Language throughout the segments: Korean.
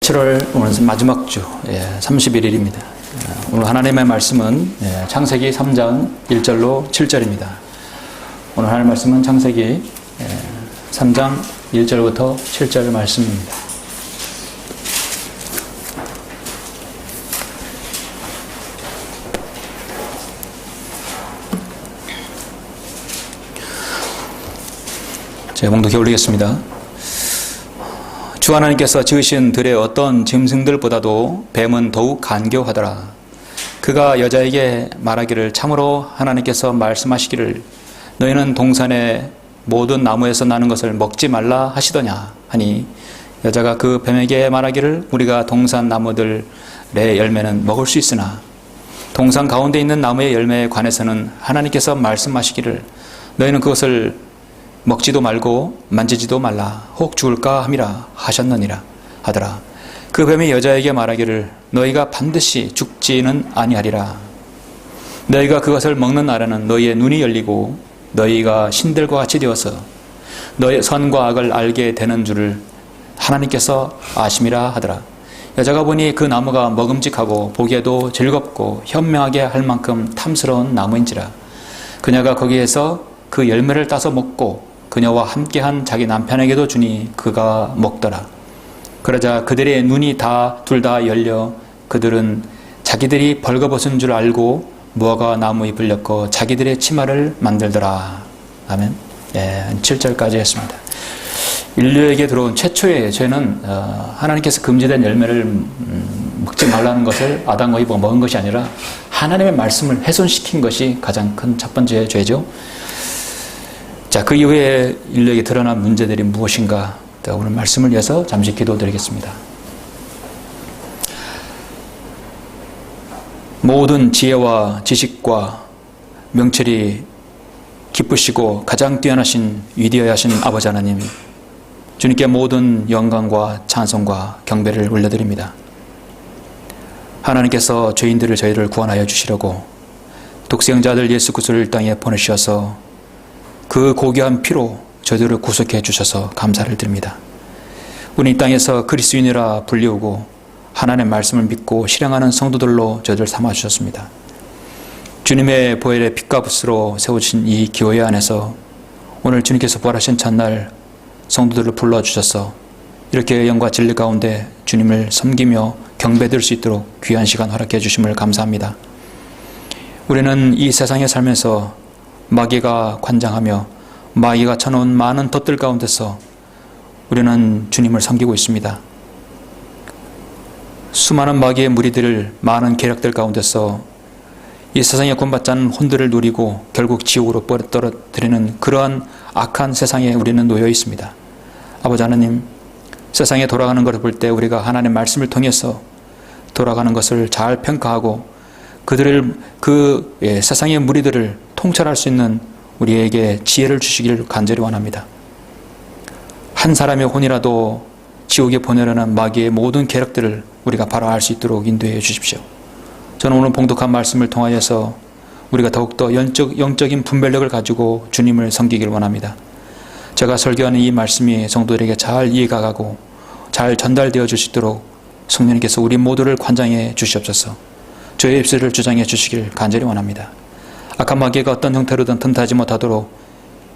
7월 오늘 마지막 주 31일입니다. 오늘 하나님의 말씀은 창세기 3장 1절로 7절입니다. 오늘 하나님의 말씀은 창세기 3장 1절부터 7절 말씀입니다. 제가 봉독해 올리겠습니다. 주 하나님께서 지으신 들의 어떤 짐승들보다도 뱀은 더욱 간교하더라. 그가 여자에게 말하기를 참으로 하나님께서 말씀하시기를 너희는 동산의 모든 나무에서 나는 것을 먹지 말라 하시더냐 하니 여자가 그 뱀에게 말하기를 우리가 동산 나무들의 열매는 먹을 수 있으나 동산 가운데 있는 나무의 열매에 관해서는 하나님께서 말씀하시기를 너희는 그것을 먹지도 말고 만지지도 말라 혹 죽을까 함이라 하셨느니라 하더라. 그 뱀이 여자에게 말하기를 너희가 반드시 죽지는 아니하리라. 너희가 그것을 먹는 날에는 너희의 눈이 열리고 너희가 신들과 같이 되어서 너희 선과 악을 알게 되는 줄을 하나님께서 아심이라 하더라. 여자가 보니 그 나무가 먹음직하고 보기에도 즐겁고 현명하게 할 만큼 탐스러운 나무인지라. 그녀가 거기에서 그 열매를 따서 먹고 그녀와 함께한 자기 남편에게도 주니 그가 먹더라. 그러자 그들의 눈이 둘 다 열려 그들은 자기들이 벌거벗은 줄 알고 무화과 나무 잎을 엮어 자기들의 치마를 만들더라. 아멘. 7절까지 했습니다. 인류에게 들어온 최초의 죄는 하나님께서 금지된 열매를 먹지 말라는 것을 아담과 이브가 먹은 것이 아니라 하나님의 말씀을 훼손시킨 것이 가장 큰 첫 번째 죄죠. 자, 그 이후에 인류에게 드러난 문제들이 무엇인가? 오늘 말씀을 위해서 잠시 기도드리겠습니다. 모든 지혜와 지식과 명철이 기쁘시고 가장 뛰어나신 위대하신 아버지 하나님, 주님께 모든 영광과 찬송과 경배를 올려드립니다. 하나님께서 죄인들을 저희를 구원하여 주시려고 독생자 아들 예수 그리스도를 땅에 보내주셔서 그 고귀한 피로 저희들을 구속해 주셔서 감사를 드립니다. 우리 이 땅에서 그리스도인이라 불리우고 하나님의 말씀을 믿고 실행하는 성도들로 저희들 삼아주셨습니다. 주님의 보혈의 피가 붓으로 세우신 이 교회 안에서 오늘 주님께서 부활하신 첫날 성도들을 불러주셔서 이렇게 영과 진리 가운데 주님을 섬기며 경배드릴 수 있도록 귀한 시간 허락해 주심을 감사합니다. 우리는 이 세상에 살면서 마귀가 관장하며 마귀가 쳐놓은 많은 덫들 가운데서 우리는 주님을 섬기고 있습니다. 수많은 마귀의 무리들을 많은 계략들 가운데서 이 세상에 구원받지 않은 혼들을 누리고 결국 지옥으로 떨어뜨리는 그러한 악한 세상에 우리는 놓여 있습니다. 아버지 하나님, 세상에 돌아가는 것을 볼 때 우리가 하나님의 말씀을 통해서 돌아가는 것을 잘 평가하고 세상의 무리들을 통찰할 수 있는 우리에게 지혜를 주시기를 간절히 원합니다. 한 사람의 혼이라도 지옥에 보내려는 마귀의 모든 계략들을 우리가 바로 알 수 있도록 인도해 주십시오. 저는 오늘 봉독한 말씀을 통하여서 우리가 더욱더 영적인 분별력을 가지고 주님을 섬기기를 원합니다. 제가 설교하는 이 말씀이 성도들에게 잘 이해가 가고 잘 전달되어 주시도록 성령님께서 우리 모두를 관장해 주시옵소서. 저의 입술을 주장해 주시길 간절히 원합니다. 악한 마귀가 어떤 형태로든 틈타지 못하도록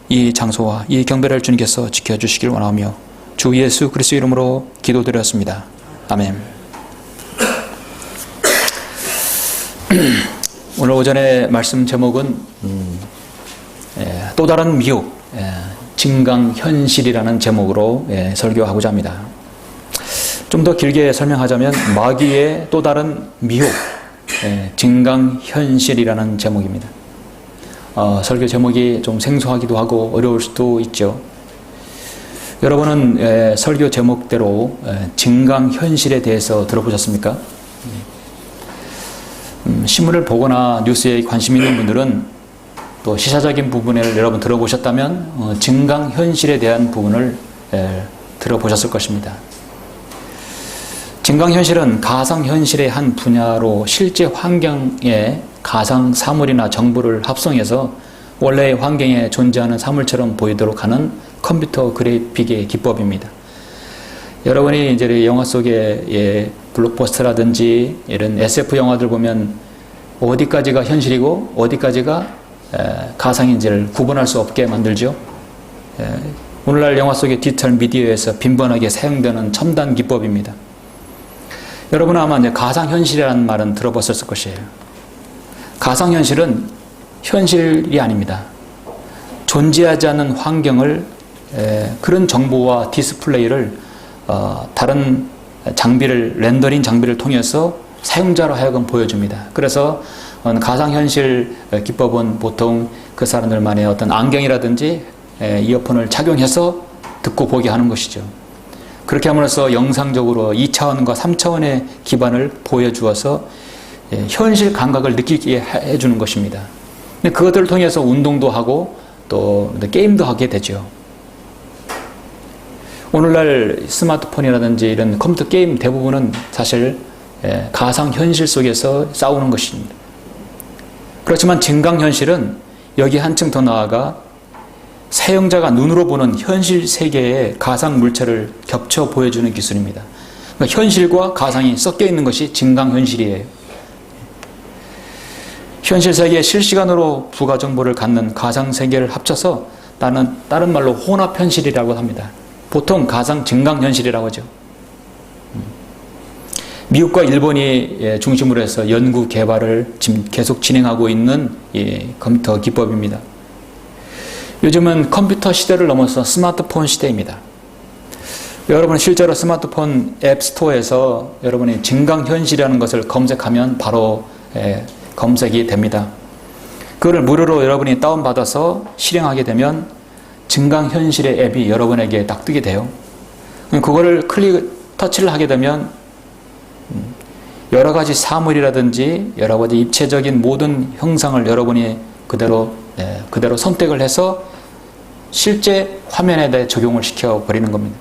이 장소와 이 경배를 주님께서 지켜주시길 원하며 주 예수 그리스도 이름으로 기도드렸습니다. 아멘. 오늘 오전에 말씀 제목은 또 다른 미혹, 증강현실이라는 제목으로 설교하고자 합니다. 좀 더 길게 설명하자면 마귀의 또 다른 미혹, 증강현실이라는 제목입니다. 설교 제목이 좀 생소하기도 하고 어려울 수도 있죠. 여러분은 설교 제목대로 증강현실에 대해서 들어보셨습니까? 신문을 보거나 뉴스에 관심 있는 분들은 또 시사적인 부분을 여러분 들어보셨다면 증강현실에 대한 부분을 들어보셨을 것입니다. 증강현실은 가상현실의 한 분야로 실제 환경에 가상 사물이나 정보를 합성해서 원래의 환경에 존재하는 사물처럼 보이도록 하는 컴퓨터 그래픽의 기법입니다. 여러분이 이제 영화 속의 블록버스터라든지 이런 SF 영화들 보면 어디까지가 현실이고 어디까지가 가상인지를 구분할 수 없게 만들죠. 오늘날 영화 속의 디지털 미디어에서 빈번하게 사용되는 첨단 기법입니다. 여러분은 아마 이제 가상현실이라는 말은 들어보셨을 것이에요. 가상현실은 현실이 아닙니다. 존재하지 않는 환경을 그런 정보와 디스플레이를 다른 장비를 렌더링 장비를 통해서 사용자로 하여금 보여줍니다. 그래서 가상현실 기법은 보통 그 사람들만의 어떤 안경이라든지 이어폰을 착용해서 듣고 보게 하는 것이죠. 그렇게 함으로써 영상적으로 2차원과 3차원의 기반을 보여주어서 현실 감각을 느끼게 해주는 것입니다. 근데 그것들을 통해서 운동도 하고 또 게임도 하게 되죠. 오늘날 스마트폰이라든지 이런 컴퓨터 게임 대부분은 사실 가상현실 속에서 싸우는 것입니다. 그렇지만 증강현실은 여기 한층 더 나아가 사용자가 눈으로 보는 현실 세계의 가상 물체를 겹쳐 보여주는 기술입니다. 그러니까 현실과 가상이 섞여 있는 것이 증강현실이에요. 현실 세계에 실시간으로 부가 정보를 갖는 가상 세계를 합쳐서 다른 말로 혼합현실이라고 합니다. 보통 가상 증강현실이라고 하죠. 미국과 일본이 중심으로 해서 연구 개발을 지금 계속 진행하고 있는 컴퓨터 기법입니다. 요즘은 컴퓨터 시대를 넘어서 스마트폰 시대입니다. 여러분 실제로 스마트폰 앱스토어에서 여러분이 증강현실이라는 것을 검색하면 바로 검색이 됩니다. 그걸 무료로 여러분이 다운받아서 실행하게 되면 증강현실의 앱이 여러분에게 딱 뜨게 돼요. 그거를 터치를 하게 되면 여러 가지 사물이라든지 여러 가지 입체적인 모든 형상을 여러분이 그대로 선택을 해서 실제 화면에 대해 적용을 시켜버리는 겁니다.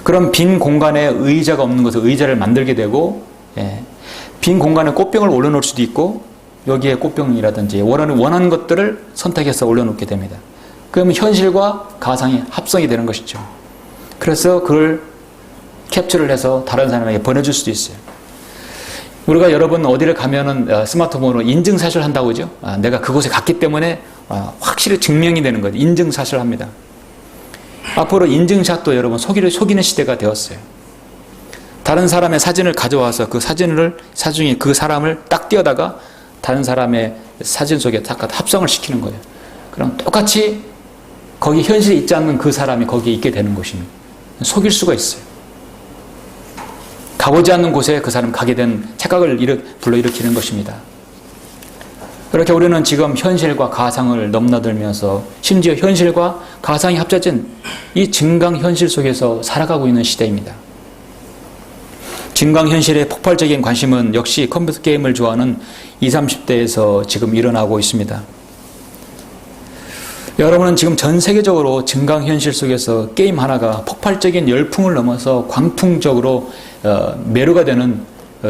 그럼 빈 공간에 의자가 없는 것을 의자를 만들게 되고, 빈 공간에 꽃병을 올려놓을 수도 있고, 여기에 꽃병이라든지 원하는 것들을 선택해서 올려놓게 됩니다. 그러면 현실과 가상이 합성이 되는 것이죠. 그래서 그걸 캡처를 해서 다른 사람에게 보내줄 수도 있어요. 우리가 여러분 어디를 가면은 스마트폰으로 인증샷을 한다고 그러죠. 내가 그곳에 갔기 때문에 확실히 증명이 되는 거죠. 인증샷을 합니다. 앞으로 인증샷도 여러분 속이는 시대가 되었어요. 다른 사람의 사진을 가져와서 그 사진에 그 사람을 딱 띄어다가 다른 사람의 사진 속에 딱 합성을 시키는 거예요. 그럼 똑같이 거기 현실에 있지 않는 그 사람이 거기에 있게 되는 것입니다. 속일 수가 있어요. 가보지 않는 곳에 그 사람이 가게 된 착각을 불러일으키는 것입니다. 그렇게 우리는 지금 현실과 가상을 넘나들면서 심지어 현실과 가상이 합쳐진 이 증강현실 속에서 살아가고 있는 시대입니다. 증강현실의 폭발적인 관심은 역시 컴퓨터 게임을 좋아하는 20, 30대에서 지금 일어나고 있습니다. 여러분은 지금 전 세계적으로 증강현실 속에서 게임 하나가 폭발적인 열풍을 넘어서 광풍적으로 매료가 되는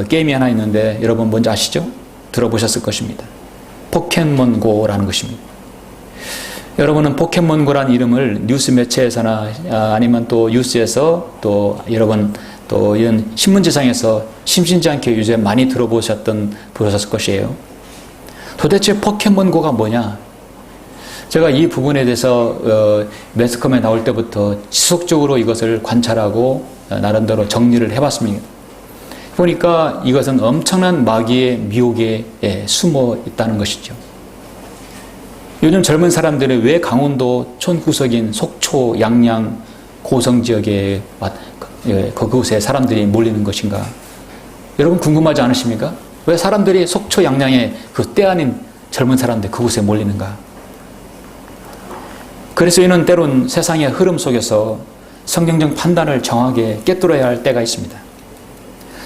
게임이 하나 있는데 여러분 뭔지 아시죠? 들어보셨을 것입니다. 포켓몬고라는 것입니다. 여러분은 포켓몬고라는 이름을 뉴스 매체에서나 아니면 또 뉴스에서 또 여러분 또 이런 신문지상에서 심심치 않게 요새 많이 보셨을 것이에요. 도대체 포켓몬고가 뭐냐? 제가 이 부분에 대해서 매스컴에 나올 때부터 지속적으로 이것을 관찰하고 나름대로 정리를 해봤습니다. 보니까 이것은 엄청난 마귀의 미혹에 숨어 있다는 것이죠. 요즘 젊은 사람들이 왜 강원도 촌구석인 속초, 양양, 고성 지역에 그곳에 사람들이 몰리는 것인가? 여러분 궁금하지 않으십니까? 왜 사람들이 속초, 양양에 그 때 아닌 젊은 사람들 그곳에 몰리는가? 그래서 이는 때론 세상의 흐름 속에서 성경적 판단을 정확하게 꿰뚫어야 할 때가 있습니다.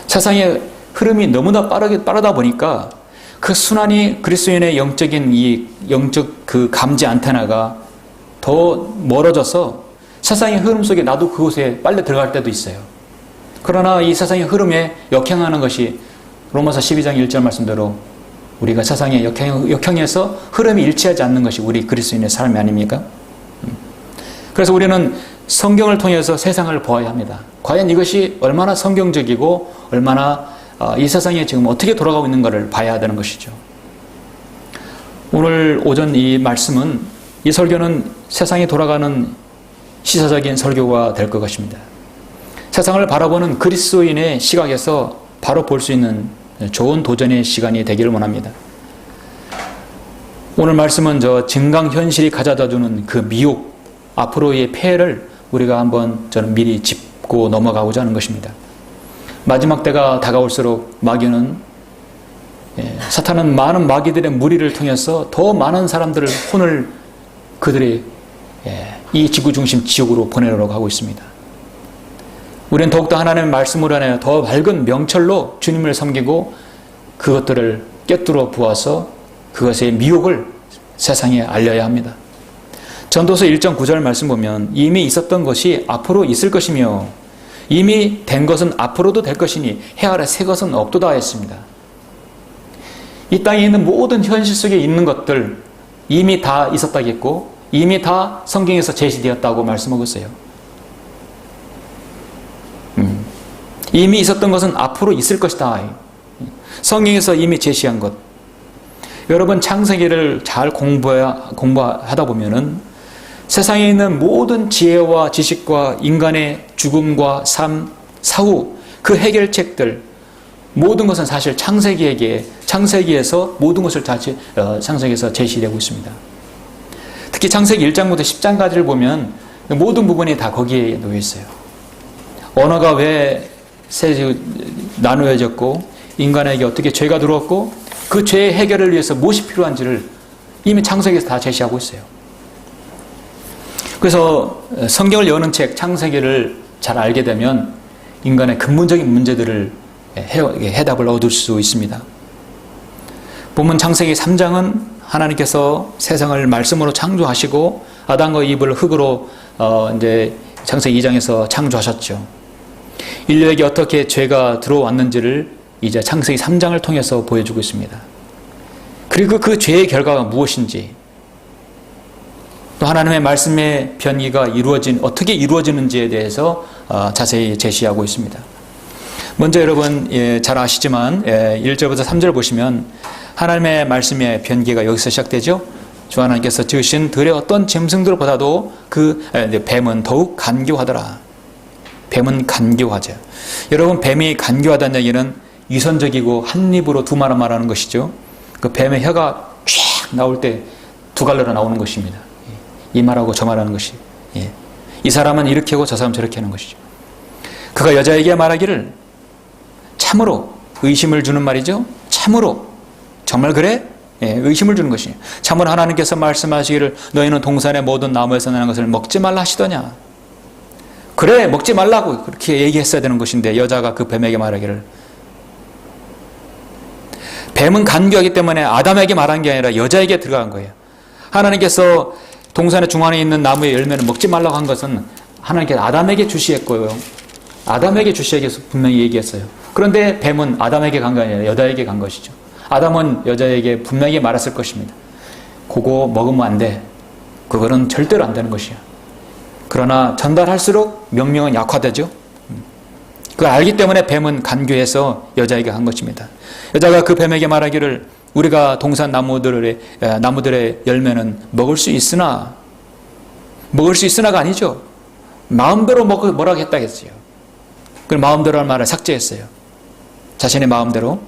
세상의 흐름이 너무나 빠르다 보니까 그 순환이 그리스도인의 영적 그 감지 안테나가 더 멀어져서 세상의 흐름 속에 나도 그곳에 빨리 들어갈 때도 있어요. 그러나 이 세상의 흐름에 역행하는 것이 로마서 12장 1절 말씀대로 우리가 세상의 역행에서 흐름이 일치하지 않는 것이 우리 그리스도인의 삶이 아닙니까? 그래서 우리는 성경을 통해서 세상을 보아야 합니다. 과연 이것이 얼마나 성경적이고 얼마나 이 세상에 지금 어떻게 돌아가고 있는가를 봐야 되는 것이죠. 오늘 오전 이 말씀은, 이 설교는 세상이 돌아가는 시사적인 설교가 될 것 같습니다. 세상을 바라보는 그리스도인의 시각에서 바로 볼 수 있는 좋은 도전의 시간이 되기를 원합니다. 오늘 말씀은 증강현실이 가져다주는 그 미혹, 앞으로의 폐해를 우리가 한번 저는 미리 짚고 넘어가고자 하는 것입니다. 마지막 때가 다가올수록 마귀는, 사탄은 많은 마귀들의 무리를 통해서 더 많은 사람들을 혼을 그들의 이 지구 중심 지옥으로 보내려고 하고 있습니다. 우리는 더욱더 하나님의 말씀으로 인하여 더 밝은 명철로 주님을 섬기고 그것들을 꿰뚫어 보아서 그것의 미혹을 세상에 알려야 합니다. 전도서 1장 9절 말씀 보면 이미 있었던 것이 앞으로 있을 것이며 이미 된 것은 앞으로도 될 것이니 해 아래 새 것은 없도다 했습니다. 이 땅에 있는 모든 현실 속에 있는 것들 이미 다 있었다겠고 이미 다 성경에서 제시되었다고 말씀하고 있어요. 이미 있었던 것은 앞으로 있을 것이다. 성경에서 이미 제시한 것. 여러분 창세기를 잘 공부하다 보면은 세상에 있는 모든 지혜와 지식과 인간의 죽음과 삶, 사후, 그 해결책들, 모든 것은 사실 창세기에서 모든 것을 다 창세기에서 제시되고 있습니다. 특히 창세기 1장부터 10장까지를 보면 모든 부분이 다 거기에 놓여 있어요. 언어가 왜 나누어졌고 인간에게 어떻게 죄가 들어왔고 그 죄의 해결을 위해서 무엇이 필요한지를 이미 창세기에서 다 제시하고 있어요. 그래서 성경을 여는 책 창세기를 잘 알게 되면 인간의 근본적인 문제들을 해답을 얻을 수 있습니다. 본문 창세기 3장은 하나님께서 세상을 말씀으로 창조하시고 아담과 이브를 흙으로 이제 창세기 2장에서 창조하셨죠. 인류에게 어떻게 죄가 들어왔는지를 이제 창세기 3장을 통해서 보여주고 있습니다. 그리고 그 죄의 결과가 무엇인지, 또 하나님의 말씀의 변기가 어떻게 이루어지는지에 대해서 자세히 제시하고 있습니다. 먼저 여러분 잘 아시지만 1절부터 3절 보시면 하나님의 말씀의 변기가 여기서 시작되죠. 주 하나님께서 지으신 들의 어떤 짐승들보다도 그 뱀은 더욱 간교하더라. 뱀은 간교하죠. 여러분 뱀이 간교하다는 얘기는 위선적이고 한 입으로 두 말을 말하는 것이죠. 그 뱀의 혀가 쫙 나올 때 두 갈래로 나오는 것입니다. 이 말하고 저 말하는 것이. 이 사람은 이렇게 하고 저 사람은 저렇게 하는 것이죠. 그가 여자에게 말하기를 참으로 의심을 주는 말이죠. 참으로 정말 그래? 의심을 주는 것이에요. 참으로 하나님께서 말씀하시기를 너희는 동산의 모든 나무에서 나는 것을 먹지 말라 하시더냐. 그래 먹지 말라고 그렇게 얘기했어야 되는 것인데 여자가 그 뱀에게 말하기를, 뱀은 간교하기 때문에 아담에게 말한 게 아니라 여자에게 들어간 거예요. 하나님께서 동산의 중앙에 있는 나무의 열매는 먹지 말라고 한 것은 하나님께서 아담에게 주시했고요. 아담에게 주시하기 위해서 분명히 얘기했어요. 그런데 뱀은 아담에게 간 게 아니라 여자에게 간 것이죠. 아담은 여자에게 분명히 말했을 것입니다. 그거 먹으면 안 돼. 그거는 절대로 안 되는 것이야. 그러나 전달할수록 명령은 약화되죠. 그걸 알기 때문에 뱀은 간교해서 여자에게 간 것입니다. 여자가 그 뱀에게 말하기를 우리가 동산 나무들의 열매는 먹을 수 있으나가 아니죠. 마음대로 뭐라고 했다 했어요. 그 마음대로라는 말을 삭제했어요. 자신의 마음대로.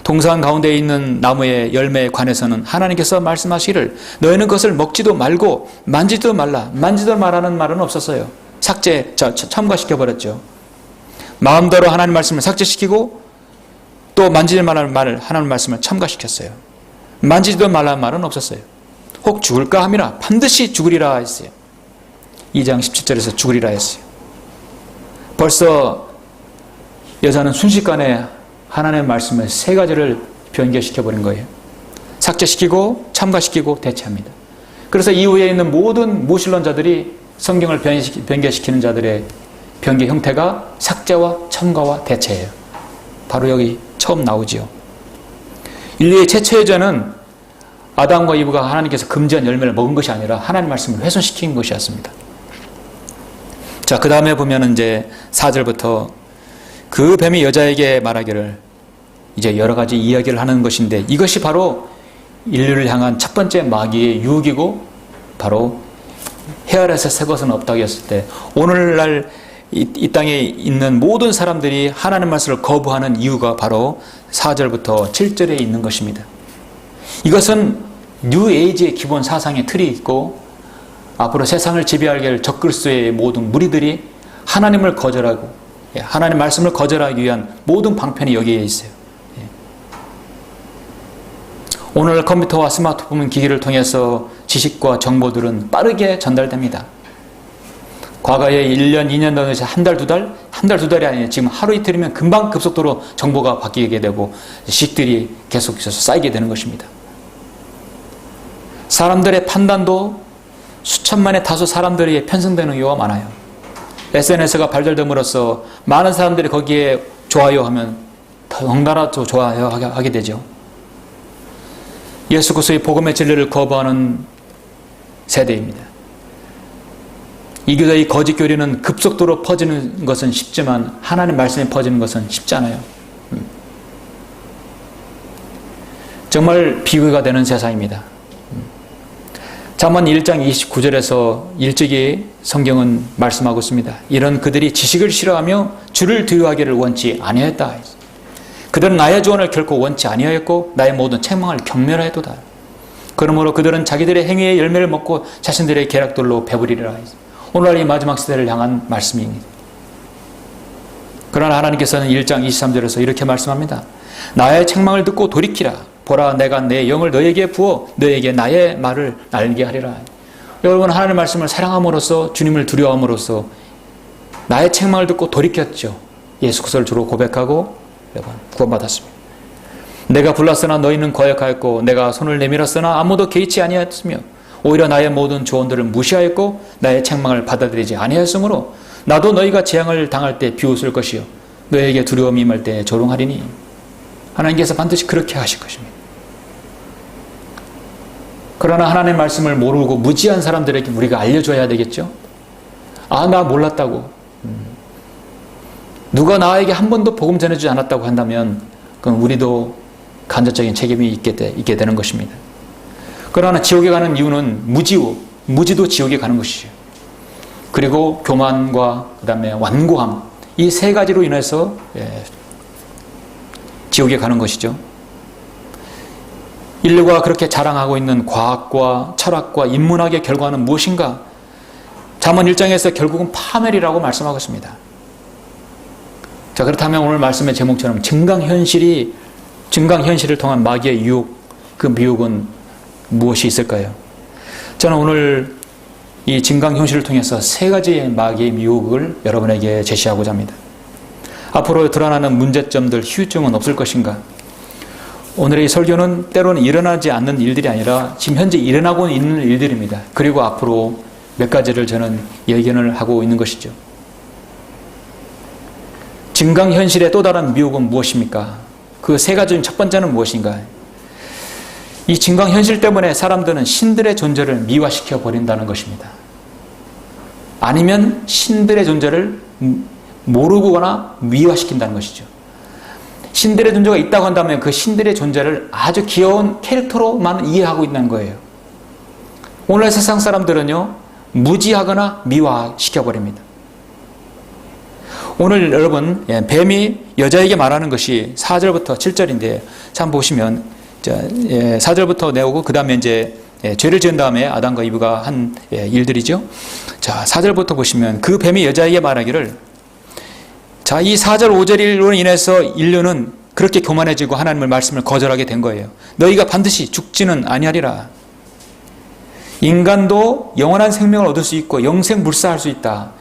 동산 가운데 있는 나무의 열매에 관해서는 하나님께서 말씀하시기를 너희는 그것을 먹지도 말고 만지지도 말라. 만지도 말하는 말은 없었어요. 첨가시켜버렸죠. 마음대로 하나님 말씀을 삭제시키고 또 만지지 말라는 말을 하나님 말씀을 첨가시켰어요. 만지지도 말라는 말은 없었어요. 혹 죽을까 함이라 반드시 죽으리라 했어요. 2장 17절에서 죽으리라 했어요. 벌써 여자는 순식간에 하나님의 말씀을 세 가지를 변개시켜버린 거예요. 삭제시키고 첨가시키고 대체합니다. 그래서 이후에 있는 모든 무신론자들이 성경을 변개시키는 자들의 변개 형태가 삭제와 첨가와 대체예요. 바로 여기 처음 나오지요. 인류의 최초의 죄는 아담과 이브가 하나님께서 금지한 열매를 먹은 것이 아니라 하나님 말씀을 훼손시킨 것이었습니다. 자, 그 다음에 보면은 이제 4절부터 그 뱀이 여자에게 말하기를, 이제 여러 가지 이야기를 하는 것인데, 이것이 바로 인류를 향한 첫 번째 마귀의 유혹이고, 바로 헤아려서 새 것은 없다고 했을 때, 오늘날 이 땅에 있는 모든 사람들이 하나님 말씀을 거부하는 이유가 바로 4절부터 7절에 있는 것입니다. 이것은 뉴 에이지의 기본 사상의 틀이 있고, 앞으로 세상을 지배하게 할 적그리스도의 모든 무리들이 하나님을 거절하고 하나님 말씀을 거절하기 위한 모든 방편이 여기에 있어요. 오늘 컴퓨터와 스마트폰 기기를 통해서 지식과 정보들은 빠르게 전달됩니다. 과거에 1년, 2년 전에서 한 달, 두 달이 아니에요. 지금 하루 이틀이면 금방 급속도로 정보가 바뀌게 되고 지식들이 계속해서 쌓이게 되는 것입니다. 사람들의 판단도 수천만의 다수 사람들에게 편성되는 경우가 많아요. SNS가 발달됨으로써 많은 사람들이 거기에 좋아요하면 덩달아 또 좋아요하게 되죠. 예수 그리스도의 복음의 진리를 거부하는 세대입니다. 이 거짓 교리는 급속도로 퍼지는 것은 쉽지만 하나님 말씀이 퍼지는 것은 쉽지 않아요. 정말 비교가 되는 세상입니다. 잠언 1장 29절에서 일찍이 성경은 말씀하고 있습니다. 이런 그들이 지식을 싫어하며 주를 두려워하기를 원치 아니하였다. 그들은 나의 조언을 결코 원치 아니하였고 나의 모든 책망을 경멸하였도다. 그러므로 그들은 자기들의 행위의 열매를 먹고 자신들의 계략들로 배부리리라. 오늘날 이 마지막 시대를 향한 말씀입니다. 그러나 하나님께서는 1장 23절에서 이렇게 말씀합니다. 나의 책망을 듣고 돌이키라. 보라, 내가 내 영을 너에게 부어 너에게 나의 말을 알게 하리라. 여러분, 하나님의 말씀을 사랑함으로써, 주님을 두려워함으로써 나의 책망을 듣고 돌이켰죠. 예수 그리스도를 주로 고백하고 여러분 구원받았습니다. 내가 불렀으나 너희는 거역하였고 내가 손을 내밀었으나 아무도 개의치 아니하였으며 오히려 나의 모든 조언들을 무시하였고 나의 책망을 받아들이지 아니하였으므로 나도 너희가 재앙을 당할 때 비웃을 것이요 너희에게 두려움이 임할 때 조롱하리니. 하나님께서 반드시 그렇게 하실 것입니다. 그러나 하나님의 말씀을 모르고 무지한 사람들에게 우리가 알려줘야 되겠죠. 아, 나 몰랐다고, 누가 나에게 한 번도 복음 전해주지 않았다고 한다면 그건 우리도 간접적인 책임이 있게 되는 것입니다. 그러나 지옥에 가는 이유는 무지도 지옥에 가는 것이죠. 그리고 교만과 그 다음에 완고함, 이 세 가지로 인해서 지옥에 가는 것이죠. 인류가 그렇게 자랑하고 있는 과학과 철학과 인문학의 결과는 무엇인가? 잠언 1장에서 결국은 파멸이라고 말씀하고 있습니다. 자, 그렇다면 오늘 말씀의 제목처럼 증강현실을 통한 마귀의 유혹, 그 미혹은 무엇이 있을까요? 저는 오늘 이 증강현실을 통해서 세 가지의 마귀의 미혹을 여러분에게 제시하고자 합니다. 앞으로 드러나는 문제점들, 후유증은 없을 것인가? 오늘의 설교는 때로는 일어나지 않는 일들이 아니라 지금 현재 일어나고 있는 일들입니다. 그리고 앞으로 몇 가지를 저는 예견을 하고 있는 것이죠. 증강현실의 또 다른 미혹은 무엇입니까? 그 세 가지 중 첫 번째는 무엇인가? 이 증강현실 때문에 사람들은 신들의 존재를 미화시켜 버린다는 것입니다. 아니면 신들의 존재를 모르거나 미화시킨다는 것이죠. 신들의 존재가 있다고 한다면 그 신들의 존재를 아주 귀여운 캐릭터로만 이해하고 있는 거예요. 오늘 세상 사람들은요, 무지하거나 미화시켜버립니다. 오늘 여러분, 뱀이 여자에게 말하는 것이 4절부터 7절인데, 참 보시면 4절부터 내오고 그 다음에 이제 죄를 지은 다음에 아담과 이브가 한 일들이죠. 자, 4절부터 보시면 그 뱀이 여자에게 말하기를, 자, 이 4절 5절로 인해서 인류는 그렇게 교만해지고 하나님의 말씀을 거절하게 된 거예요. 너희가 반드시 죽지는 아니하리라. 인간도 영원한 생명을 얻을 수 있고 영생불사할 수 있다.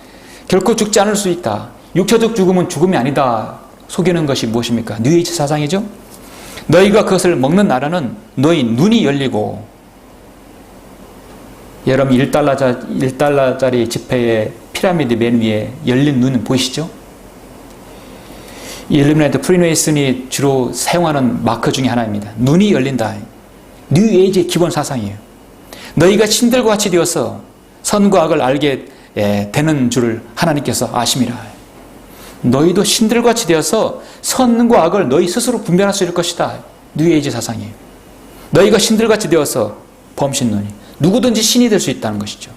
결코 죽지 않을 수 있다. 육체적 죽음은 죽음이 아니다. 속이는 것이 무엇입니까? 뉴에이지 사상이죠. 너희가 그것을 먹는 날에는 너희 눈이 열리고, 여러분 1달러짜리 지폐의 피라미드 맨 위에 열린 눈 보이시죠? 일루미나이트 프리메이슨이 주로 사용하는 마크 중에 하나입니다. 눈이 열린다. 뉴에이지의 기본 사상이에요. 너희가 신들과 같이 되어서 선과 악을 알게 되는 줄을 하나님께서 아심이라. 너희도 신들같이 되어서 선과 악을 너희 스스로 분별할 수 있을 것이다. 뉴에이지 사상이에요. 너희가 신들같이 되어서 범신론이 누구든지 신이 될 수 있다는 것이죠.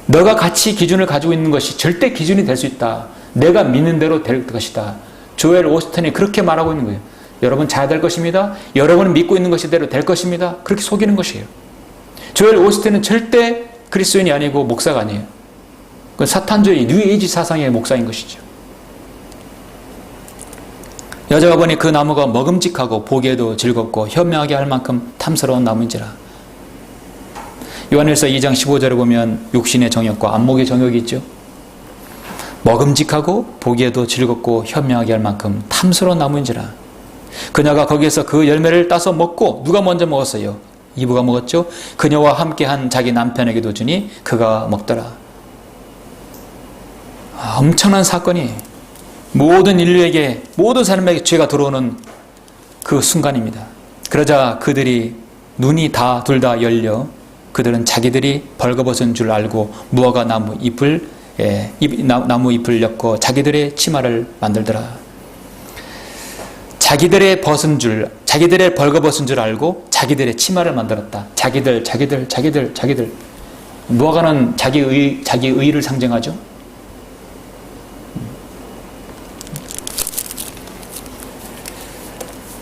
너가 가치 기준을 가지고 있는 것이 절대 기준이 될 수 있다. 내가 믿는 대로 될 것이다. 조엘 오스틴이 그렇게 말하고 있는 거예요. 여러분 잘 될 것입니다. 여러분은 믿고 있는 것이대로 될 것입니다. 그렇게 속이는 것이에요. 조엘 오스틴은 절대 그리스도인이 아니고 목사가 아니에요. 그건 사탄주의 뉴에이지 사상의 목사인 것이죠. 여자가 보니 그 나무가 먹음직하고 보기에도 즐겁고 현명하게 할 만큼 탐스러운 나무인지라. 요한일서 2장 15절에 보면 육신의 정욕과 안목의 정욕이 있죠. 먹음직하고 보기에도 즐겁고 현명하게 할 만큼 탐스러운 나무인지라. 그녀가 거기에서 그 열매를 따서 먹고 누가 먼저 먹었어요? 이브가 먹었죠. 그녀와 함께한 자기 남편에게도 주니 그가 먹더라. 엄청난 사건이 모든 인류에게 모든 사람에게 죄가 들어오는 그 순간입니다. 그러자 그들이 눈이 둘 다 열려 그들은 자기들이 벌거벗은 줄 알고 무화과 나무 잎을 엮고 자기들의 치마를 만들더라. 자기들의 벌거벗은 줄 알고 자기들의 치마를 만들었다. 자기들. 무화과는 자기 의를 상징하죠.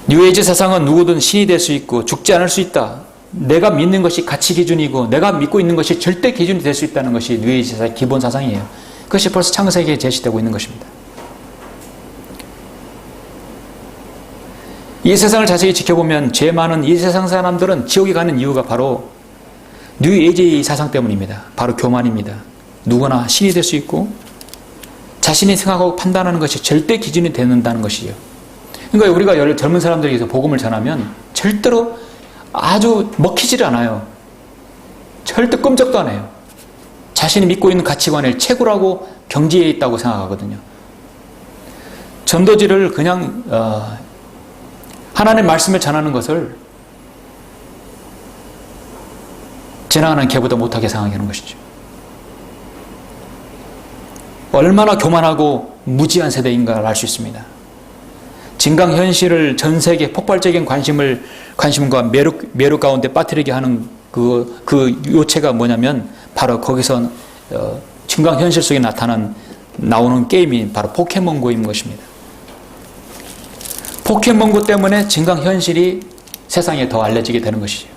뉴에이지 사상은 누구든 신이 될 수 있고 죽지 않을 수 있다. 내가 믿는 것이 가치 기준이고 내가 믿고 있는 것이 절대 기준이 될 수 있다는 것이 뉴에이지 사상의 기본 사상이에요. 그것이 벌써 창세기에 제시되고 있는 것입니다. 이 세상을 자세히 지켜보면 죄 많은 이 세상 사람들은 지옥에 가는 이유가 바로 뉴에이지 사상 때문입니다. 바로 교만입니다. 누구나 신이 될 수 있고 자신이 생각하고 판단하는 것이 절대 기준이 되는다는 것이죠. 그러니까 우리가 젊은 사람들에게서 복음을 전하면 절대로 아주 먹히질 않아요. 절대 꼼짝도 안 해요. 자신이 믿고 있는 가치관을 최고라고 경지에 있다고 생각하거든요. 전도지를 그냥 하나님의 말씀을 전하는 것을 지나가는 개보다 못하게 생각하는 것이죠. 얼마나 교만하고 무지한 세대인가를 알 수 있습니다. 증강현실을 전 세계 폭발적인 관심과 매력 가운데 빠뜨리게 하는 그 요체가 뭐냐면 바로 거기서 증강현실 속에 나오는 게임이 바로 포켓몬고인 것입니다. 포켓몬고 때문에 증강현실이 세상에 더 알려지게 되는 것이죠.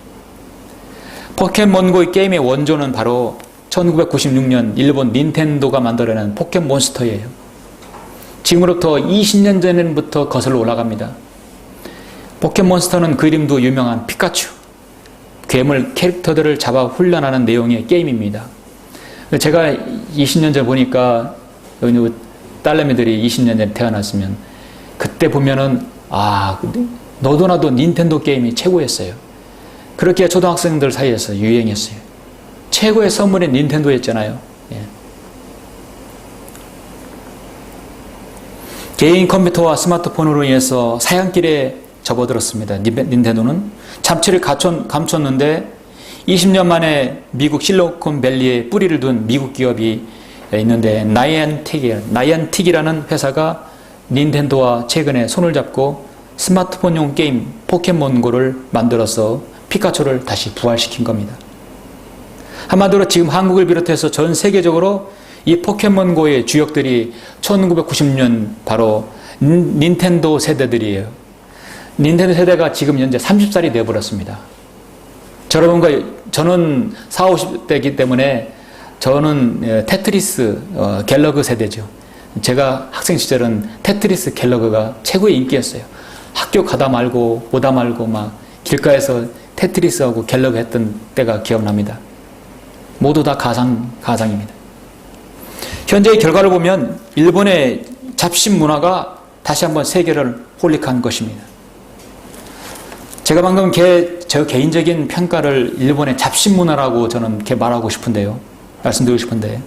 포켓몬고의 게임의 원조는 바로 1996년 일본 닌텐도가 만들어낸 포켓몬스터예요. 지금으로부터 20년 전부터 거슬러 올라갑니다. 포켓몬스터는 그 이름도 유명한 피카츄, 괴물 캐릭터들을 잡아 훈련하는 내용의 게임입니다. 제가 20년 전 보니까 딸내미들이 20년 전에 태어났으면 그때 보면은 너도 나도 닌텐도 게임이 최고였어요. 그렇게 초등학생들 사이에서 유행했어요. 최고의 선물이 닌텐도였잖아요. 예. 개인 컴퓨터와 스마트폰으로 인해서 사양길에 접어들었습니다. 닌텐도는 잠치를 감췄는데 20년 만에 미국 실리콘밸리에 뿌리를 둔 미국 기업이 있는데 나이안틱이라는 회사가 닌텐도와 최근에 손을 잡고 스마트폰용 게임 포켓몬고를 만들어서 피카츄를 다시 부활시킨 겁니다. 한마디로 지금 한국을 비롯해서 전 세계적으로 이 포켓몬고의 주역들이 1990년 바로 닌텐도 세대들이에요. 닌텐도 세대가 지금 현재 30살이 되어버렸습니다. 저는 40, 50대이기 때문에 저는 테트리스 갤러그 세대죠. 제가 학생 시절은 테트리스 갤러그가 최고의 인기였어요. 학교 가다 말고 오다 말고 막 길가에서 테트리스하고 갤러그 했던 때가 기억납니다. 모두 다 가상입니다. 현재의 결과를 보면 일본의 잡신 문화가 다시 한번 세계를 홀릭한 것입니다. 제가 방금 저 개인적인 평가를 일본의 잡신 문화라고 저는 말하고 싶은데요. 말씀드리고 싶은데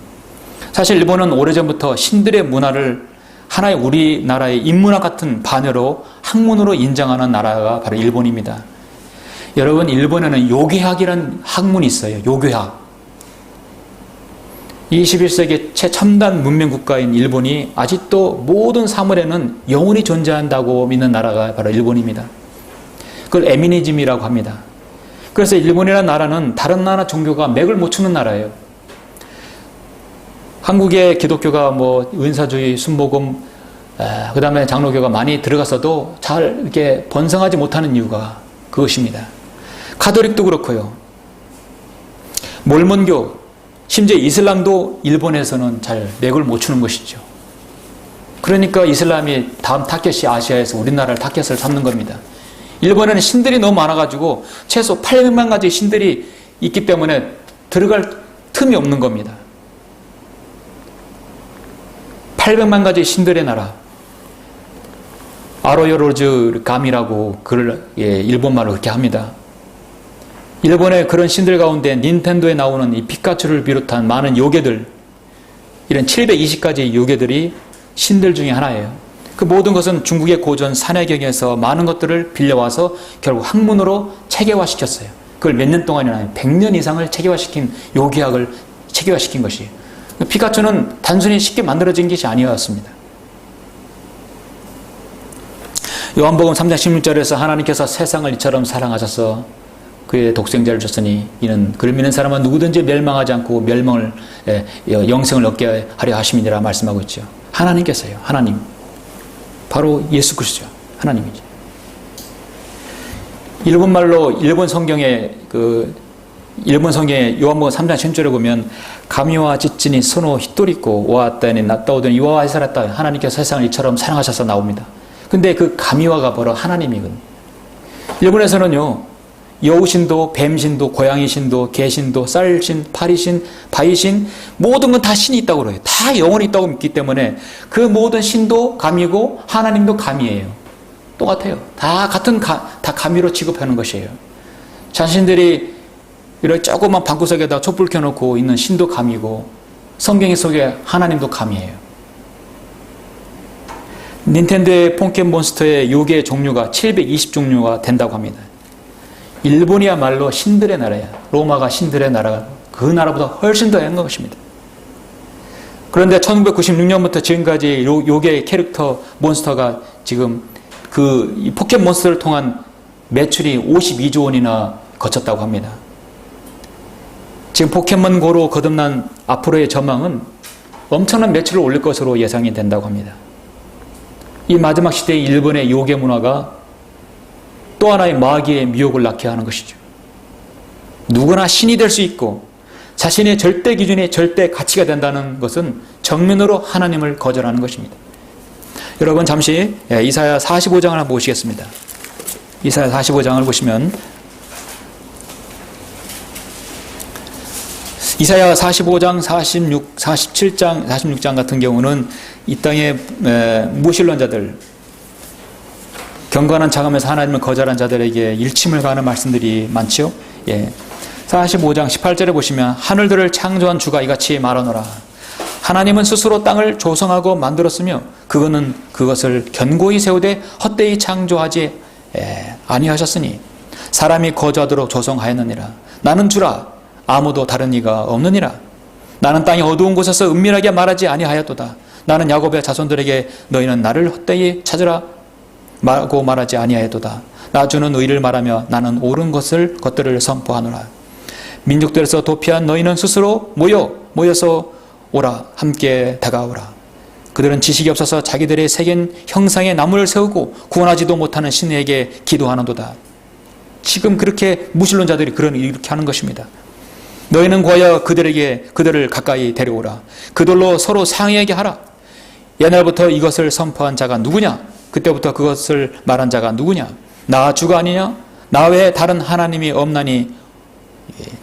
사실 일본은 오래전부터 신들의 문화를 하나의 우리나라의 인문학 같은 반어로 학문으로 인정하는 나라가 바로 일본입니다. 여러분 일본에는 요괴학이라는 학문이 있어요. 요괴학. 21세기 최첨단 문명 국가인 일본이 아직도 모든 사물에는 영혼이 존재한다고 믿는 나라가 바로 일본입니다. 그걸 에미니즘이라고 합니다. 그래서 일본이라는 나라는 다른 나라 종교가 맥을 못 추는 나라예요. 한국의 기독교가 은사주의, 순복음, 그 다음에 장로교가 많이 들어갔어도 잘 이렇게 번성하지 못하는 이유가 그것입니다. 가톨릭도 그렇고요. 몰몬교, 심지어 이슬람도 일본에서는 잘 맥을 못 추는 것이죠. 그러니까 이슬람이 다음 타겟이 아시아에서 우리나라를 타겟을 삼는 겁니다. 일본에는 신들이 너무 많아가지고 최소 800만 가지 신들이 있기 때문에 들어갈 틈이 없는 겁니다. 800만 가지 신들의 나라. 아로요로즈 감이라고 그걸 일본말로 그렇게 합니다. 일본의 그런 신들 가운데 닌텐도에 나오는 이 피카츄를 비롯한 많은 요괴들, 이런 720가지 요괴들이 신들 중에 하나예요. 그 모든 것은 중국의 고전 산해경에서 많은 것들을 빌려와서 결국 학문으로 체계화시켰어요. 그걸 몇 년 동안이나 100년 이상을 체계화시킨 요기학을 체계화시킨 것이에요. 피카츄는 단순히 쉽게 만들어진 것이 아니었습니다. 요한복음 3장 16절에서 하나님께서 세상을 이처럼 사랑하셔서 그의 독생자를 줬으니 이는 그를 믿는 사람은 누구든지 멸망하지 않고 영생을 얻게 하려 하심이니라 말씀하고 있죠. 하나님께서요. 하나님. 바로 예수 그리스도죠. 하나님이죠. 일본말로 일본 성경에 요한복음 3장 16절에 보면 가미와 지친이 소노 히토리코 와따니 나따오더니 이와와 해살았다. 하나님께서 세상을 이처럼 사랑하셔서 나옵니다. 근데 그 가미와가 바로 하나님이거든요. 일본에서는요. 여우신도, 뱀신도, 고양이신도, 개신도, 쌀신, 파리신, 바위신 모든 건 다 신이 있다고 그래요. 다 영혼이 있다고 믿기 때문에 그 모든 신도 감이고 하나님도 감이에요. 똑같아요. 다 같은 다 감이로 취급하는 것이에요. 자신들이 이렇게 조그만 방구석에다 촛불 켜놓고 있는 신도 감이고 성경 속에 하나님도 감이에요. 닌텐도의 포켓몬스터의 요괴 종류가 720종류가 된다고 합니다. 일본이야말로 신들의 나라야. 로마가 신들의 나라가 그 나라보다 훨씬 더 한 것입니다. 그런데 1996년부터 지금까지 요괴 캐릭터 몬스터가 지금 이 포켓몬스터를 통한 매출이 52조 원이나 거쳤다고 합니다. 지금 포켓몬고로 거듭난 앞으로의 전망은 엄청난 매출을 올릴 것으로 예상이 된다고 합니다. 이 마지막 시대의 일본의 요괴 문화가 또 하나의 마귀의 미혹을 낳게 하는 것이죠. 누구나 신이 될 수 있고 자신의 절대 기준이 절대 가치가 된다는 것은 정면으로 하나님을 거절하는 것입니다. 여러분 잠시 이사야 45장을 한번 보시겠습니다. 이사야 45장을 보시면 이사야 45장, 46, 47장, 46장 같은 경우는 이 땅의 무신론자들, 경건한 자감에서 하나님을 거절한 자들에게 일침을 가하는 말씀들이 많죠. 45장 18절에 보시면 하늘들을 창조한 주가 이같이 말하노라. 하나님은 스스로 땅을 조성하고 만들었으며 그거는 그것을 견고히 세우되 헛되이 창조하지 아니하셨으니 사람이 거주하도록 조성하였느니라. 나는 주라 아무도 다른 이가 없느니라. 나는 땅의 어두운 곳에서 은밀하게 말하지 아니하였도다. 나는 야곱의 자손들에게 너희는 나를 헛되이 찾으라 고 말하지 아니하였도다. 나 주는 의를 말하며 나는 옳은 것들을 선포하노라. 민족들에서 도피한 너희는 스스로 모여서 오라. 함께 다가오라. 그들은 지식이 없어서 자기들의 새긴 형상의 나무를 세우고 구원하지도 못하는 신에게 기도하는도다. 지금 그렇게 무신론자들이 이렇게 하는 것입니다. 너희는 구하여 그들을 가까이 데려오라. 그들로 서로 상의하게 하라. 옛날부터 이것을 선포한 자가 누구냐? 그때부터 그것을 말한 자가 누구냐? 나 주가 아니냐? 나 외에 다른 하나님이 없나니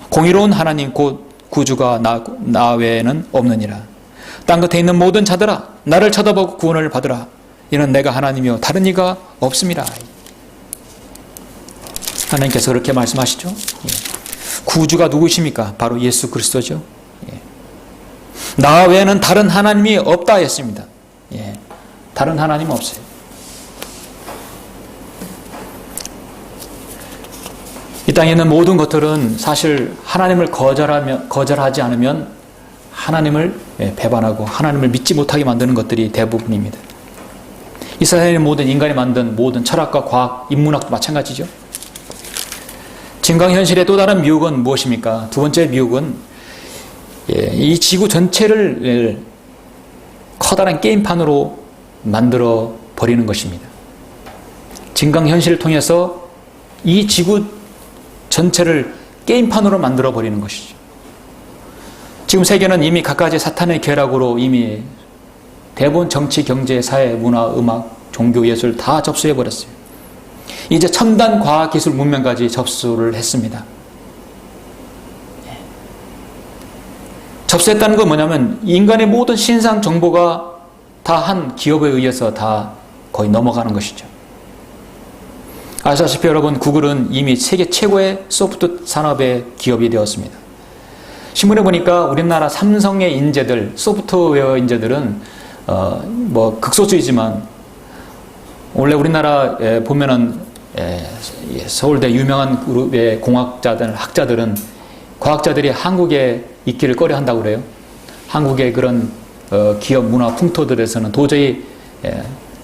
공의로운 하나님 곧 구주가 나 외에는 없느니라. 땅끝에 있는 모든 자들아 나를 쳐다보고 구원을 받으라. 이는 내가 하나님이요 다른 이가 없음이라. 하나님께서 그렇게 말씀하시죠. 구주가 누구십니까? 바로 예수 그리스도죠. 나 외에는 다른 하나님이 없다 했습니다. 다른 하나님 없어요. 이 땅에 있는 모든 것들은 사실 하나님을 거절하지 않으면 하나님을 배반하고 하나님을 믿지 못하게 만드는 것들이 대부분입니다. 이 세상의 모든 인간이 만든 모든 철학과 과학, 인문학도 마찬가지죠. 증강현실의 또 다른 미혹은 무엇입니까? 두 번째 미혹은 이 지구 전체를 커다란 게임판으로 만들어 버리는 것입니다. 증강현실을 통해서 이 지구 전체를 게임판으로 만들어 버리는 것이죠. 지금 세계는 이미 각가지 사탄의 궤락으로 이미 대부분 정치, 경제, 사회, 문화, 음악, 종교, 예술 다 접수해 버렸어요. 이제 첨단 과학 기술 문명까지 접수를 했습니다. 접수했다는 건 뭐냐면 인간의 모든 신상 정보가 다 한 기업에 의해서 다 거의 넘어가는 것이죠. 아시다시피 여러분, 구글은 이미 세계 최고의 소프트 산업의 기업이 되었습니다. 신문에 보니까 우리나라 삼성의 인재들, 소프트웨어 인재들은 극소수이지만 원래 우리나라에 보면은 서울대 유명한 그룹의 공학자들, 학자들은 과학자들이 한국에 있기를 꺼려한다고 그래요. 한국의 그런 기업 문화 풍토들에서는 도저히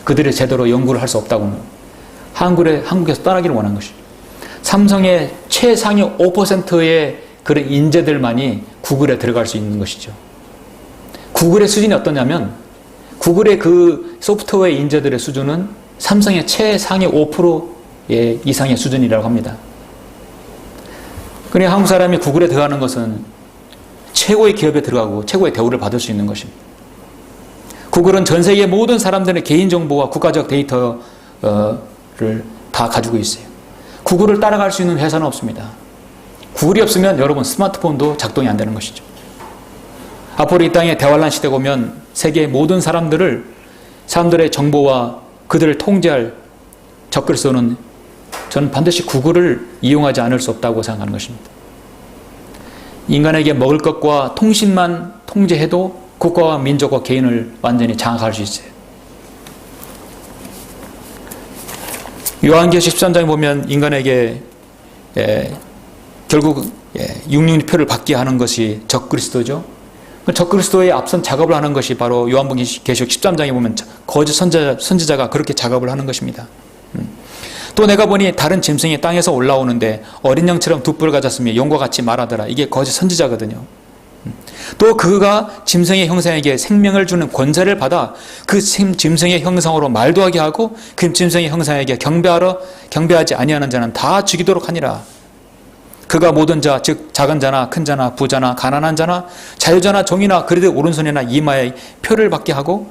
그들이 제대로 연구를 할 수 없다고 한국에서 떠나기를 원한 것이죠. 삼성의 최상위 5%의 그런 인재들만이 구글에 들어갈 수 있는 것이죠. 구글의 수준이 어떠냐면 구글의 그 소프트웨어 인재들의 수준은 삼성의 최상위 5% 이상의 수준이라고 합니다. 그러니 한국 사람이 구글에 들어가는 것은 최고의 기업에 들어가고 최고의 대우를 받을 수 있는 것입니다. 구글은 전 세계 모든 사람들의 개인정보와 국가적 데이터를 다 가지고 있어요. 구글을 따라갈 수 있는 회사는 없습니다. 구글이 없으면 여러분 스마트폰도 작동이 안 되는 것이죠. 앞으로 이 땅에 대환란 시대가 오면 세계의 모든 사람들의 정보와 그들을 통제할 적그리스도는 저는 반드시 구글을 이용하지 않을 수 없다고 생각하는 것입니다. 인간에게 먹을 것과 통신만 통제해도 국가와 민족과 개인을 완전히 장악할 수 있어요. 요한계시록 13장에 보면 인간에게 결국 육륜표를 받게 하는 것이 적그리스도죠. 적그리스도의 앞선 작업을 하는 것이 바로 요한계시록 13장에 보면 거짓 선지자가 그렇게 작업을 하는 것입니다. 또 내가 보니 다른 짐승이 땅에서 올라오는데 어린 양처럼 두 뿔을 가졌으며 용과 같이 말하더라. 이게 거짓 선지자거든요. 또 그가 짐승의 형상에게 생명을 주는 권세를 받아 그 짐승의 형상으로 말도 하게 하고 그 짐승의 형상에게 경배하지 아니하는 자는 다 죽이도록 하니라. 그가 모든 자, 즉 작은 자나 큰 자나 부자나 가난한 자나 자유자나 종이나 그리도 오른손이나 이마에 표를 받게 하고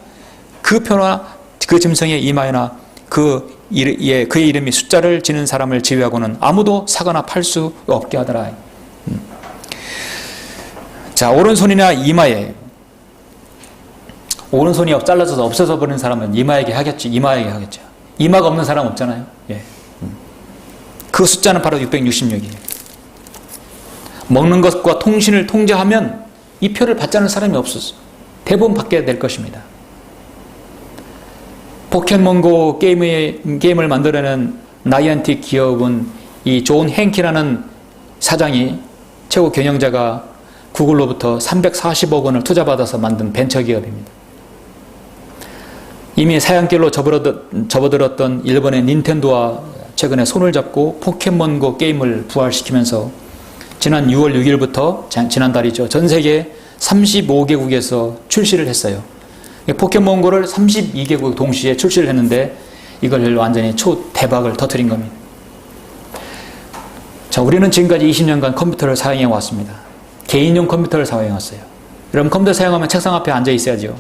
그 표나 그 짐승의 이마에나 그의 이름이 숫자를 지는 사람을 제외하고는 아무도 사거나 팔 수 없게 하더라. 자, 오른손이나 이마에, 오른손이 잘라져서 없어져 버린 사람은 이마에게 하겠죠. 이마가 없는 사람 없잖아요. 그 숫자는 바로 666이에요. 먹는 것과 통신을 통제하면 이 표를 받지 않는 사람이 없었어요. 대부분 받게 될 것입니다. 포켓몬고 게임을 만들어낸 나이언틱 기업은 이 존 행키라는 사장이 최고 경영자가 구글로부터 340억 원을 투자받아서 만든 벤처기업입니다. 이미 사양길로 접어들었던 일본의 닌텐도와 최근에 손을 잡고 포켓몬고 게임을 부활시키면서 지난 6월 6일부터 지난달이죠. 전 세계 35개국에서 출시를 했어요. 포켓몬고를 32개국 동시에 출시를 했는데 이걸 완전히 초대박을 터뜨린 겁니다. 자, 우리는 지금까지 20년간 컴퓨터를 사용해 왔습니다. 개인용 컴퓨터를 사용해 왔어요. 여러분, 컴퓨터 사용하면 책상 앞에 앉아 있어야죠.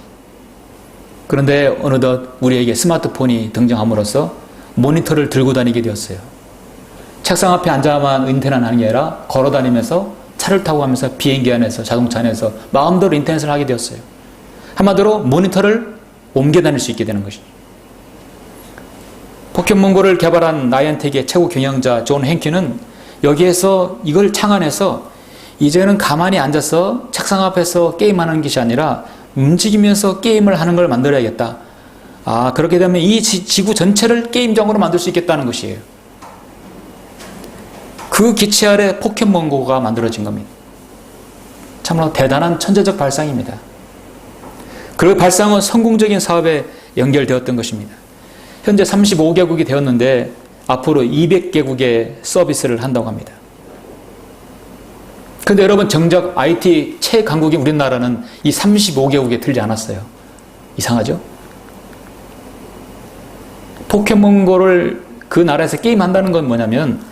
그런데 어느덧 우리에게 스마트폰이 등장함으로써 모니터를 들고 다니게 되었어요. 책상 앞에 앉아만 인터넷을 하는 게 아니라 걸어 다니면서 차를 타고 가면서 비행기 안에서 자동차 안에서 마음대로 인터넷을 하게 되었어요. 한마디로 모니터를 옮겨 다닐 수 있게 되는 것이죠. 포켓몬고를 개발한 나이언틱의 최고 경영자 존 행키는 여기에서 이걸 창안해서 이제는 가만히 앉아서 책상 앞에서 게임하는 것이 아니라 움직이면서 게임을 하는 걸 만들어야겠다. 그렇게 되면 이 지구 전체를 게임장으로 만들 수 있겠다는 것이에요. 그 기치 아래 포켓몬고가 만들어진 겁니다. 참으로 대단한 천재적 발상입니다. 그 발상은 성공적인 사업에 연결되었던 것입니다. 현재 35개국이 되었는데 앞으로 200개국의 서비스를 한다고 합니다. 그런데 여러분, 정작 IT 최강국인 우리나라는 이 35개국에 들지 않았어요. 이상하죠? 포켓몬고를 그 나라에서 게임한다는 건 뭐냐면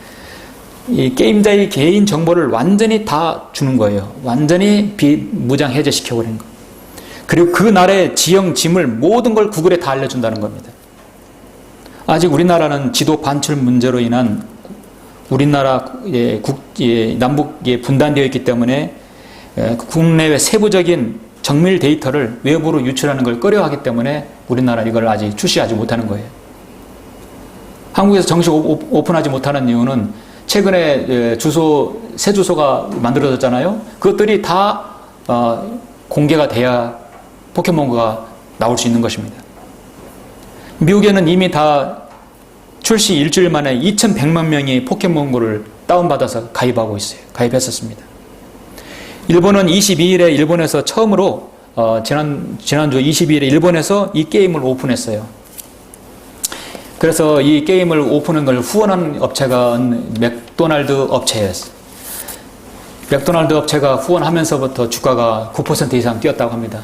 이 게임자의 개인 정보를 완전히 다 주는 거예요. 완전히 무장 해제시켜버리는 거. 그리고 그 나라의 지형, 지물 모든 걸 구글에 다 알려준다는 겁니다. 아직 우리나라는 지도 반출 문제로 인한 우리나라의 남북에 분단되어 있기 때문에 국내외 세부적인 정밀 데이터를 외부로 유출하는 걸 꺼려하기 때문에 우리나라 이걸 아직 출시하지 못하는 거예요. 한국에서 정식 오픈하지 못하는 이유는 최근에 새 주소가 만들어졌잖아요. 그것들이 다 공개가 돼야 포켓몬고가 나올 수 있는 것입니다. 미국에는 이미 다 출시 일주일 만에 2,100만 명이 포켓몬고를 다운받아서 가입했었습니다. 일본은 22일에 일본에서 처음으로 지난주 22일에 일본에서 이 게임을 오픈했어요. 그래서 이 게임을 오픈한 걸 후원한 업체가 맥도날드 업체였어요. 맥도날드 업체가 후원하면서부터 주가가 9% 이상 뛰었다고 합니다.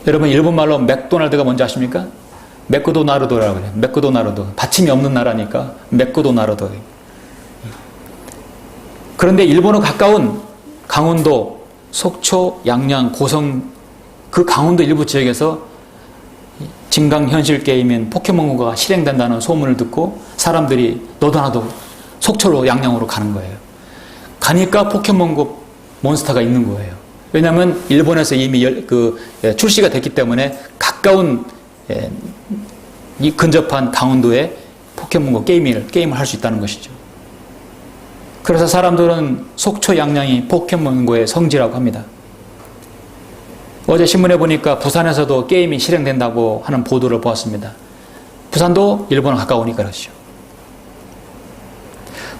여러분, 일본말로 맥도날드가 뭔지 아십니까? 맥도나르도라고 해요. 맥도나르도. 받침이 없는 나라니까 맥도나르도. 그런데 일본에 가까운 강원도, 속초, 양양, 고성, 그 강원도 일부 지역에서 증강현실 게임인 포켓몬고가 실행된다는 소문을 듣고 사람들이 너도 나도 속초로, 양양으로 가는 거예요. 가니까 포켓몬고 몬스터가 있는 거예요. 왜냐하면 일본에서 이미 출시가 됐기 때문에 가까운 이 근접한 강원도에 포켓몬고 게임을 할 수 있다는 것이죠. 그래서 사람들은 속초, 양양이 포켓몬고의 성지라고 합니다. 어제 신문에 보니까 부산에서도 게임이 실행된다고 하는 보도를 보았습니다. 부산도 일본과 가까우니까 그렇죠.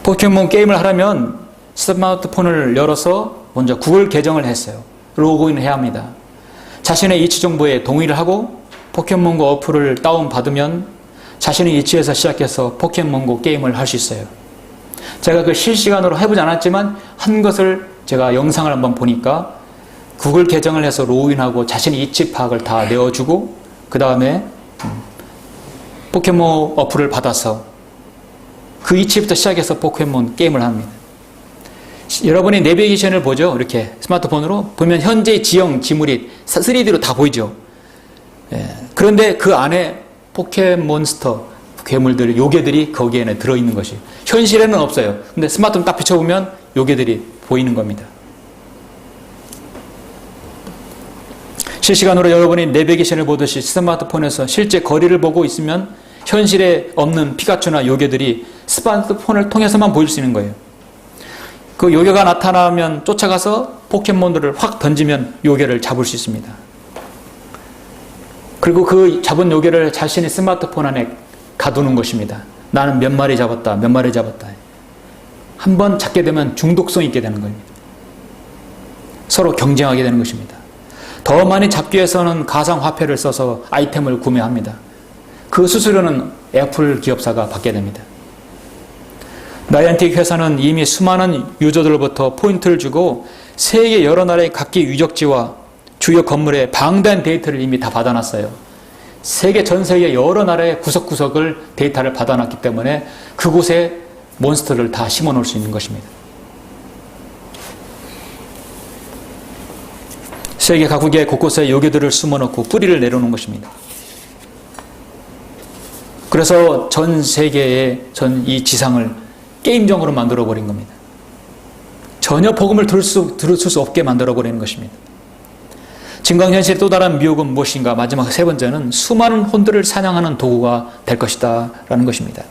포켓몬 게임을 하려면 스마트폰을 열어서 먼저 구글 계정을 했어요. 로그인을 해야 합니다. 자신의 위치 정보에 동의를 하고 포켓몬고 어플을 다운받으면 자신의 위치에서 시작해서 포켓몬고 게임을 할 수 있어요. 제가 그 실시간으로 해보지 않았지만 한 것을 제가 영상을 한번 보니까 구글 계정을 해서 로그인하고 자신의 위치 파악을 다 내어주고 그 다음에 포켓몬 어플을 받아서 그 위치부터 시작해서 포켓몬 게임을 합니다. 여러분이 내비게이션을 보죠. 이렇게 스마트폰으로 보면 현재 지형, 지물이 3D로 다 보이죠. 그런데 그 안에 포켓몬스터, 괴물들, 요괴들이 거기에는 들어있는 것이 현실에는 없어요. 근데 스마트폰 딱 비춰보면 요괴들이 보이는 겁니다. 실시간으로 여러분이 내비게이션을 보듯이 스마트폰에서 실제 거리를 보고 있으면 현실에 없는 피카츄나 요괴들이 스마트폰을 통해서만 보일 수 있는 거예요. 그 요괴가 나타나면 쫓아가서 포켓몬들을 확 던지면 요괴를 잡을 수 있습니다. 그리고 그 잡은 요괴를 자신의 스마트폰 안에 가두는 것입니다. 나는 몇 마리 잡았다, 몇 마리 잡았다. 한번 잡게 되면 중독성이 있게 되는 겁니다. 서로 경쟁하게 되는 것입니다. 더 많이 잡기 위해서는 가상화폐를 써서 아이템을 구매합니다. 그 수수료는 애플 기업사가 받게 됩니다. 나이언틱 회사는 이미 수많은 유저들로부터 포인트를 주고 세계 여러 나라의 각기 유적지와 주요 건물의 방대한 데이터를 이미 다 받아놨어요. 전 세계 여러 나라의 구석구석을 데이터를 받아놨기 때문에 그곳에 몬스터를 다 심어놓을 수 있는 것입니다. 세계 각국의 곳곳에 요괴들을 숨어놓고 뿌리를 내려놓은 것입니다. 그래서 전 세계의 이 지상을 게임정으로 만들어버린 겁니다. 전혀 복음을 들을 수 없게 만들어버리는 것입니다. 증강현실의 또 다른 미혹은 무엇인가? 마지막 세 번째는 수많은 혼들을 사냥하는 도구가 될 것이다 라는 것입니다.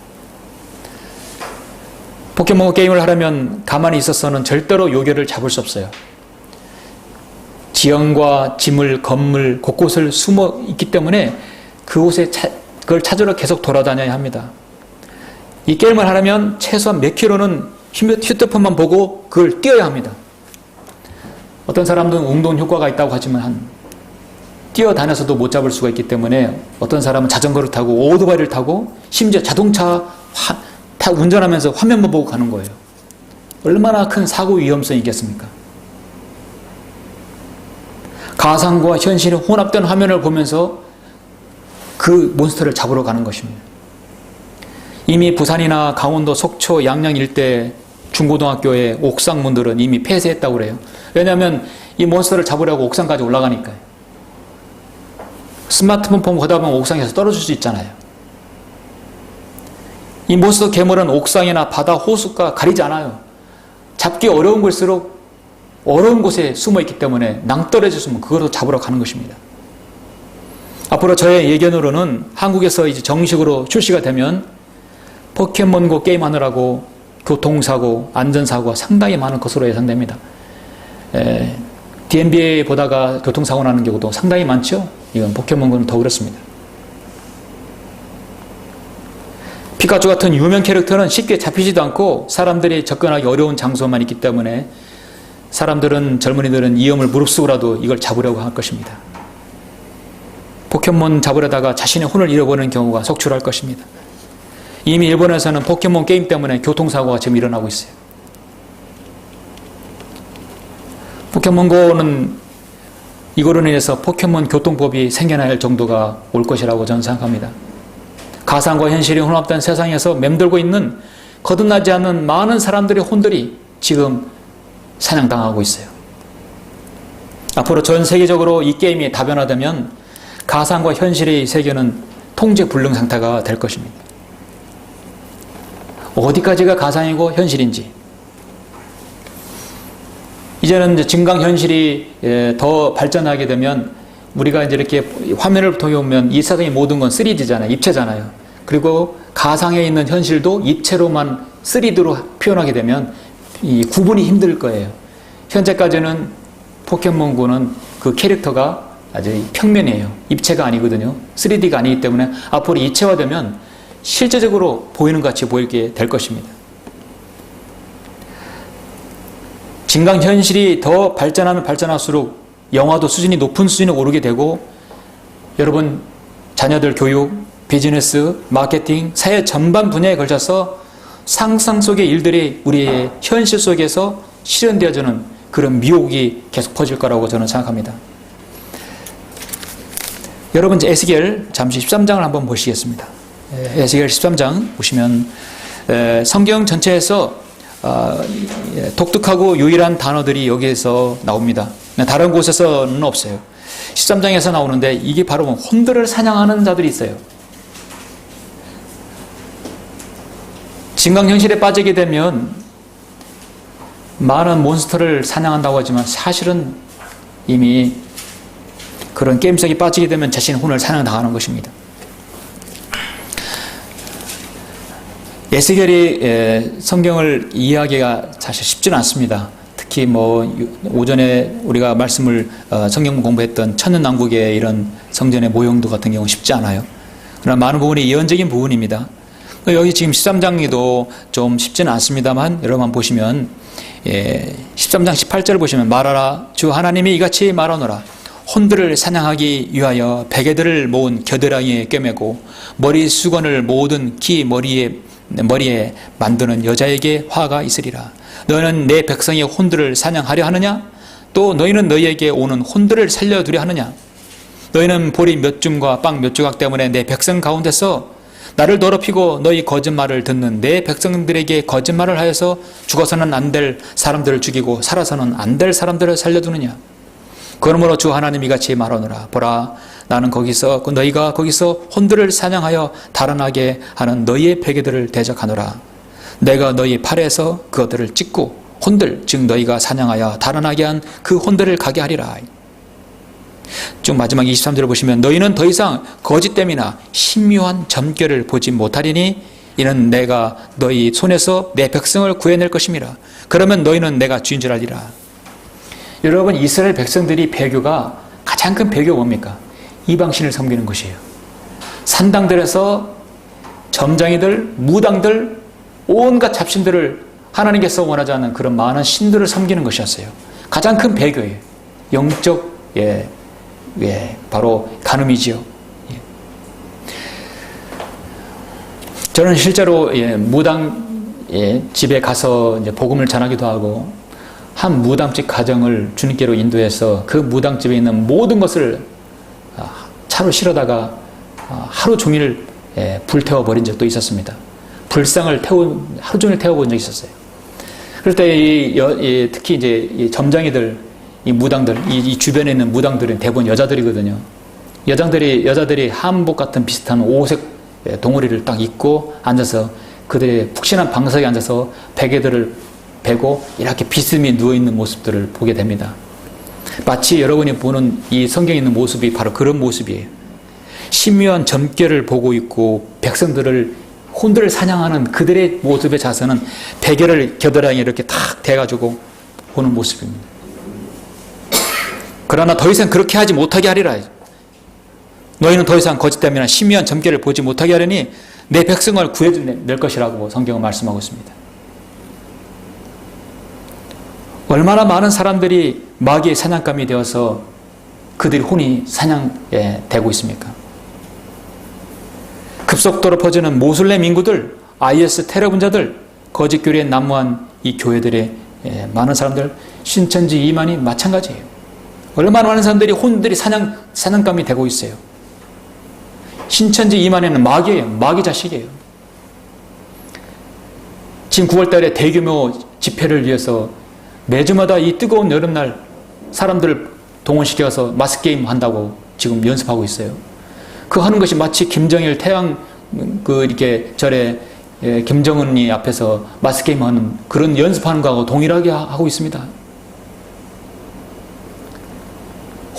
포켓몬 게임을 하려면 가만히 있어서는 절대로 요괴를 잡을 수 없어요. 지형과 지물, 건물 곳곳을 숨어 있기 때문에 그곳에 그걸 찾으러 계속 돌아다녀야 합니다. 이 게임을 하려면 최소한 몇 킬로는 휴대폰만 보고 그걸 뛰어야 합니다. 어떤 사람들은 운동 효과가 있다고 하지만 뛰어다녀서도 못 잡을 수가 있기 때문에 어떤 사람은 자전거를 타고 오토바이를 타고 심지어 자동차 운전하면서 화면만 보고 가는 거예요. 얼마나 큰 사고 위험성이 있겠습니까? 가상과 현실이 혼합된 화면을 보면서 그 몬스터를 잡으러 가는 것입니다. 이미 부산이나 강원도, 속초, 양양 일대 중고등학교의 옥상문들은 이미 폐쇄했다고 그래요. 왜냐하면 이 몬스터를 잡으려고 옥상까지 올라가니까요. 스마트폰 보다 보면 옥상에서 떨어질 수 있잖아요. 이 몬스터 괴물은 옥상이나 바다, 호숫가 가리지 않아요. 잡기 어려운 곳일수록 어려운 곳에 숨어 있기 때문에 낭떠러지면 그걸로 잡으러 가는 것입니다. 앞으로 저의 예견으로는 한국에서 이제 정식으로 출시가 되면 포켓몬고 게임하느라고 교통사고, 안전사고가 상당히 많은 것으로 예상됩니다. DNBA 보다가 교통사고 나는 경우도 상당히 많죠. 이건 포켓몬고는 더 그렇습니다. 피카츄 같은 유명 캐릭터는 쉽게 잡히지도 않고 사람들이 접근하기 어려운 장소만 있기 때문에 젊은이들은 위험을 무릅쓰고라도 이걸 잡으려고 할 것입니다. 포켓몬 잡으려다가 자신의 혼을 잃어버리는 경우가 속출할 것입니다. 이미 일본에서는 포켓몬 게임 때문에 교통사고가 지금 일어나고 있어요. 포켓몬고는 이거로 인해서 포켓몬 교통법이 생겨날 정도가 올 것이라고 저는 생각합니다. 가상과 현실이 혼합된 세상에서 맴돌고 있는 거듭나지 않는 많은 사람들의 혼들이 지금 사냥당하고 있어요. 앞으로 전 세계적으로 이 게임이 다변화되면 가상과 현실의 세계는 통제불능 상태가 될 것입니다. 어디까지가 가상이고 현실인지. 이제는 이제 증강현실이 더 발전하게 되면 우리가 이제 이렇게 화면을 통해 보면 이 세상의 모든 건 3D잖아요. 입체잖아요. 그리고 가상에 있는 현실도 입체로만 3D로 표현하게 되면 이 구분이 힘들 거예요. 현재까지는 포켓몬고는 그 캐릭터가 아주 평면이에요. 입체가 아니거든요. 3D가 아니기 때문에 앞으로 입체화되면 실제적으로 보이는 것 같이 보이게 될 것입니다. 증강현실이 더 발전하면 발전할수록 영화도 수준이 높은 수준에 오르게 되고 여러분 자녀들 교육, 비즈니스, 마케팅, 사회 전반 분야에 걸쳐서 상상 속의 일들이 우리의 현실 속에서 실현되어지는 그런 미혹이 계속 퍼질 거라고 저는 생각합니다. 여러분 이제 에스겔 잠시 13장을 한번 보시겠습니다. 에스겔 13장 보시면 성경 전체에서 독특하고 유일한 단어들이 여기에서 나옵니다. 다른 곳에서는 없어요. 13장에서 나오는데 이게 바로 혼들을 사냥하는 자들이 있어요. 증강현실에 빠지게 되면 많은 몬스터를 사냥한다고 하지만 사실은 이미 그런 게임 속에 빠지게 되면 자신의 혼을 사냥당하는 것입니다. 에스겔이 성경을 이해하기가 사실 쉽지는 않습니다. 특히 오전에 우리가 성경 공부했던 천년왕국의 이런 성전의 모형도 같은 경우는 쉽지 않아요. 그러나 많은 부분이 예언적인 부분입니다. 여기 지금 13장에도 좀 쉽지는 않습니다만 여러분 보시면 13장 18절을 보시면 말하라 주 하나님이 이같이 말하노라 혼들을 사냥하기 위하여 베개들을 모은 겨드랑이에 꿰매고 머리 수건을 모든 키 머리에 만드는 여자에게 화가 있으리라. 너는 내 백성의 혼들을 사냥하려 하느냐? 또 너희는 너희에게 오는 혼들을 살려두려 하느냐? 너희는 보리 몇 줌과 빵 몇 조각 때문에 내 백성 가운데서 나를 더럽히고 너희 거짓말을 듣는 내 백성들에게 거짓말을 하여서 죽어서는 안 될 사람들을 죽이고 살아서는 안 될 사람들을 살려두느냐? 그러므로 주 하나님이 같이 말하노라. 보라, 나는 너희가 거기서 혼들을 사냥하여 달아나게 하는 너희의 베개들을 대적하노라. 내가 너희 팔에서 그것들을 찢고 혼들, 즉 너희가 사냥하여 달아나게 한 그 혼들을 가게 하리라. 쭉 마지막 23절을 보시면 너희는 더 이상 거짓됨이나 신묘한 점괘를 보지 못하리니 이는 내가 너희 손에서 내 백성을 구해낼 것임이라. 그러면 너희는 내가 주인 줄 알리라. 여러분 이스라엘 백성들이 배교가 가장 큰 배교가 뭡니까? 이방신을 섬기는 것이에요. 산당들에서 점장이들, 무당들, 온갖 잡신들을 하나님께서 원하지 않는 그런 많은 신들을 섬기는 것이었어요. 가장 큰 배교예요. 영적 바로 간음이지요. 예. 저는 실제로 무당 집에 가서 이제 복음을 전하기도 하고 한 무당집 가정을 주님께로 인도해서 그 무당집에 있는 모든 것을 차로 실어다가 하루 종일 불태워 버린 적도 있었습니다. 불상을 하루 종일 태워본 적이 있었어요. 그럴 때 특히 이제 이 점장이들, 이 무당들, 이 주변에 있는 무당들은 대부분 여자들이거든요. 여자들이 한복 같은 비슷한 오색 동어리를 딱 입고 앉아서 그들의 푹신한 방석에 앉아서 베개들을 베고 이렇게 비스듬히 누워있는 모습들을 보게 됩니다. 마치 여러분이 보는 이 성경에 있는 모습이 바로 그런 모습이에요. 신묘한 점괘를 보고 있고 백성들을 혼들을 사냥하는 그들의 모습의 자세는 베개를 겨드랑이에 이렇게 탁 대가지고 보는 모습입니다. 그러나 더 이상 그렇게 하지 못하게 하리라. 너희는 더 이상 거짓됨이나 신묘한 점괘를 보지 못하게 하려니 내 백성을 구해낼 것이라고 성경은 말씀하고 있습니다. 얼마나 많은 사람들이 마귀의 사냥감이 되어서 그들이 혼이 사냥에 되고 있습니까? 급속도로 퍼지는 모슬렘 인구들, IS 테러 분자들, 거짓 교리에 난무한 이 교회들의 많은 사람들, 신천지 이만희 마찬가지예요. 얼마나 많은 사람들이 혼들이 사냥감이 되고 있어요. 신천지 이만희는 마귀예요. 마귀 자식이에요. 지금 9월달에 대규모 집회를 위해서 매주마다 이 뜨거운 여름날 사람들을 동원시켜서 마스게임 한다고 지금 연습하고 있어요. 그 하는 것이 마치 김정일 태양 이렇게 절에 김정은이 앞에서 마스게임 하는 그런 연습하는 거하고 동일하게 하고 있습니다.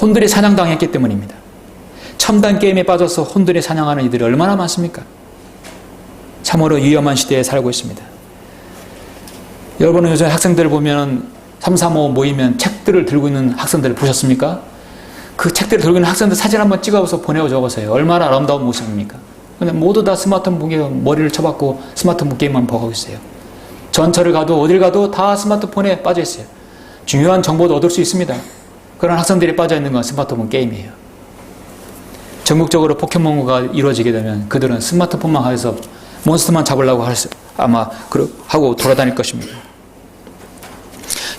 혼들이 사냥당했기 때문입니다. 첨단 게임에 빠져서 혼들이 사냥하는 이들이 얼마나 많습니까? 참으로 위험한 시대에 살고 있습니다. 여러분은 요즘 학생들을 보면 3, 4, 5 모이면 책들을 들고 있는 학생들을 보셨습니까? 그 책들을 들고 있는 학생들 사진 한번 찍어서 보내고 적으세요. 얼마나 아름다운 모습입니까? 근데 모두 다 스마트폰에 머리를 쳐박고 스마트폰 게임만 보고 있어요. 전철을 가도 어딜 가도 다 스마트폰에 빠져 있어요. 중요한 정보도 얻을 수 있습니다. 그런 학생들이 빠져 있는 건 스마트폰 게임이에요. 전국적으로 포켓몬고가 이루어지게 되면 그들은 스마트폰만 해서 몬스터만 잡으려고 아마 하고 돌아다닐 것입니다.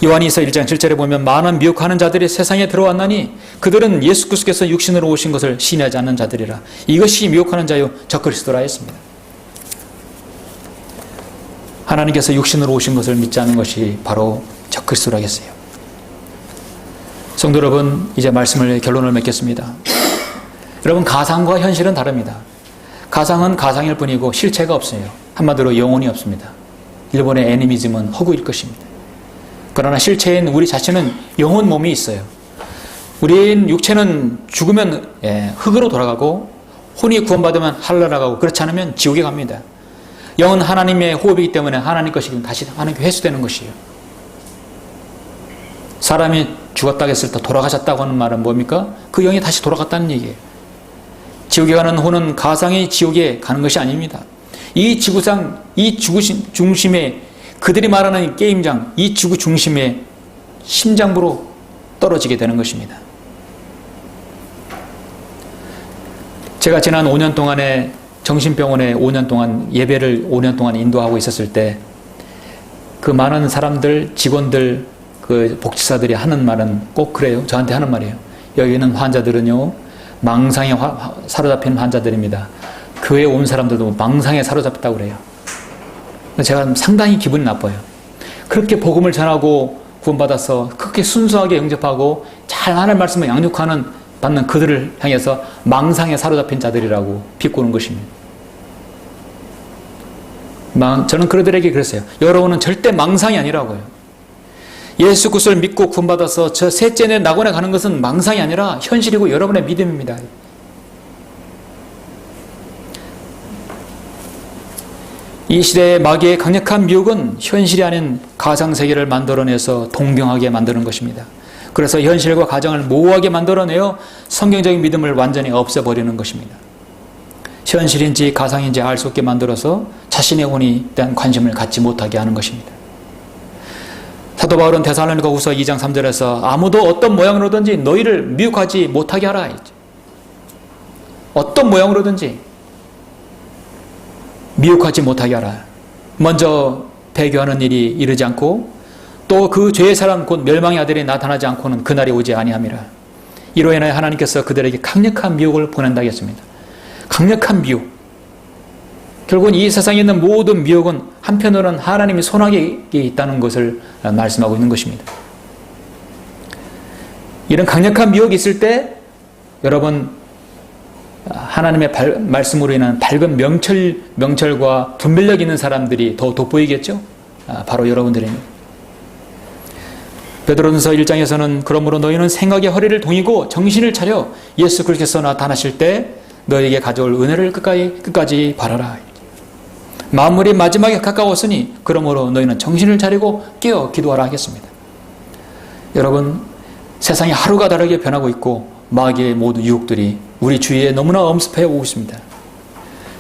요한이서 1장 7절에 보면 많은 미혹하는 자들이 세상에 들어왔나니 그들은 예수 그리스도께서 육신으로 오신 것을 신뢰하지 않는 자들이라. 이것이 미혹하는 자요 적그리스도라 했습니다. 하나님께서 육신으로 오신 것을 믿지 않는 것이 바로 적그리스도라겠어요. 성도 여러분, 이제 말씀을 결론을 맺겠습니다. 여러분, 가상과 현실은 다릅니다. 가상은 가상일 뿐이고 실체가 없어요. 한마디로 영혼이 없습니다. 일본의 애니미즘은 허구일 것입니다. 그러나 실체인 우리 자신은 영혼 몸이 있어요. 우리는 육체는 죽으면 흙으로 돌아가고 혼이 구원받으면 하늘나라 가고 그렇지 않으면 지옥에 갑니다. 영은 하나님의 호흡이기 때문에 하나님 것이기 다시 하나님께 회수되는 것이에요. 사람이 죽었다고 했을 때 돌아가셨다고 하는 말은 뭡니까? 그 영이 다시 돌아갔다는 얘기예요. 지옥에 가는 혼은 가상의 지옥에 가는 것이 아닙니다. 이 지구상, 이 중심에 그들이 말하는 게임장, 이 지구 중심에 심장부로 떨어지게 되는 것입니다. 제가 지난 5년 동안에 정신병원에 5년 동안 예배를 5년 동안 인도하고 있었을 때 그 많은 사람들, 직원들, 그 복지사들이 하는 말은 꼭 그래요. 저한테 하는 말이에요. 여기 있는 환자들은요, 망상에 사로잡힌 환자들입니다. 교회에 온 사람들도 망상에 사로잡혔다고 그래요. 제가 상당히 기분이 나빠요. 그렇게 복음을 전하고 구원받아서 그렇게 순수하게 영접하고 잘 하나님 말씀을 받는 그들을 향해서 망상에 사로잡힌 자들이라고 비꼬는 것입니다. 저는 그들에게 그랬어요. 여러분은 절대 망상이 아니라고요. 예수 그리스도를 믿고 구원받아서 저 셋째 내 낙원에 가는 것은 망상이 아니라 현실이고 여러분의 믿음입니다. 이 시대의 마귀의 강력한 미혹은 현실이 아닌 가상세계를 만들어내서 동경하게 만드는 것입니다. 그래서 현실과 가정을 모호하게 만들어내어 성경적인 믿음을 완전히 없애버리는 것입니다. 현실인지 가상인지 알 수 없게 만들어서 자신의 혼에 대한 관심을 갖지 못하게 하는 것입니다. 사도 바울은 데살로니가후서 2장 3절에서 아무도 어떤 모양으로든지 너희를 미혹하지 못하게 하라. 어떤 모양으로든지 미혹하지 못하게 하라. 먼저 배교하는 일이 이르지 않고 또 그 죄의 사람 곧 멸망의 아들이 나타나지 않고는 그날이 오지 아니함이라. 이로 인하여 하나님께서 그들에게 강력한 미혹을 보낸다 했습니다. 강력한 미혹. 결국은 이 세상에 있는 모든 미혹은 한편으로는 하나님이 손아귀에 있다는 것을 말씀하고 있는 것입니다. 이런 강력한 미혹이 있을 때 여러분 하나님의 말씀으로 인한 밝은 명철과 분별력 있는 사람들이 더 돋보이겠죠? 바로 여러분들입니다. 베드로전서 1장에서는 그러므로 너희는 생각의 허리를 동이고 정신을 차려 예수 그리스도께서 나타나실 때 너희에게 가져올 은혜를 끝까지 바라라. 만물이 마지막에 가까웠으니 그러므로 너희는 정신을 차리고 깨어 기도하라 하겠습니다. 여러분, 세상이 하루가 다르게 변하고 있고 마귀의 모든 유혹들이 우리 주위에 너무나 엄습해 오고 있습니다.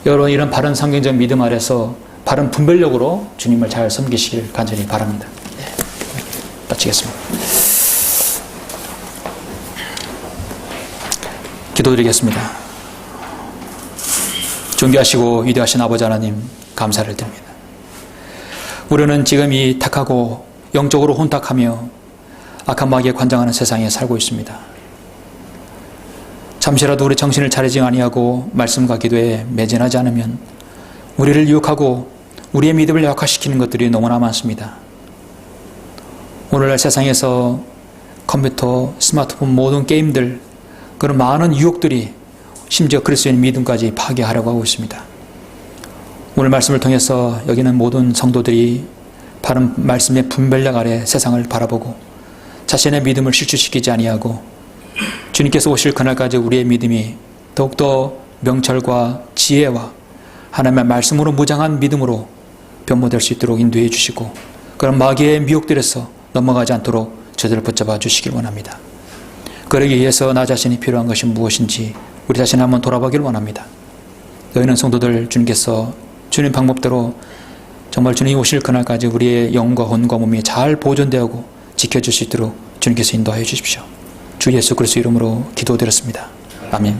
여러분, 이런 바른 성경적 믿음 아래서 바른 분별력으로 주님을 잘 섬기시길 간절히 바랍니다. 네, 마치겠습니다. 기도드리겠습니다. 존귀하시고 위대하신 아버지 하나님, 감사를 드립니다. 우리는 지금 이 탁하고 영적으로 혼탁하며 악한 마귀에 관장하는 세상에 살고 있습니다. 잠시라도 우리 정신을 차리지 아니하고 말씀과 기도에 매진하지 않으면 우리를 유혹하고 우리의 믿음을 약화시키는 것들이 너무나 많습니다. 오늘날 세상에서 컴퓨터, 스마트폰, 모든 게임들, 그런 많은 유혹들이 심지어 그리스도인의 믿음까지 파괴하려고 하고 있습니다. 오늘 말씀을 통해서 여기는 모든 성도들이 바른 말씀의 분별력 아래 세상을 바라보고 자신의 믿음을 실추시키지 아니하고 주님께서 오실 그날까지 우리의 믿음이 더욱더 명철과 지혜와 하나님의 말씀으로 무장한 믿음으로 변모될 수 있도록 인도해 주시고 그런 마귀의 미혹들에서 넘어가지 않도록 저들을 붙잡아 주시길 원합니다. 그러기 위해서 나 자신이 필요한 것이 무엇인지 우리 자신을 한번 돌아보길 원합니다. 너희는 성도들 주님께서 주님 방법대로 정말 주님이 오실 그날까지 우리의 영과魂과 몸이 잘 보존되고 지켜줄 수 있도록 주님께서 인도하여 주십시오. 주 예수 그리스도 이름으로 기도드렸습니다. 아멘.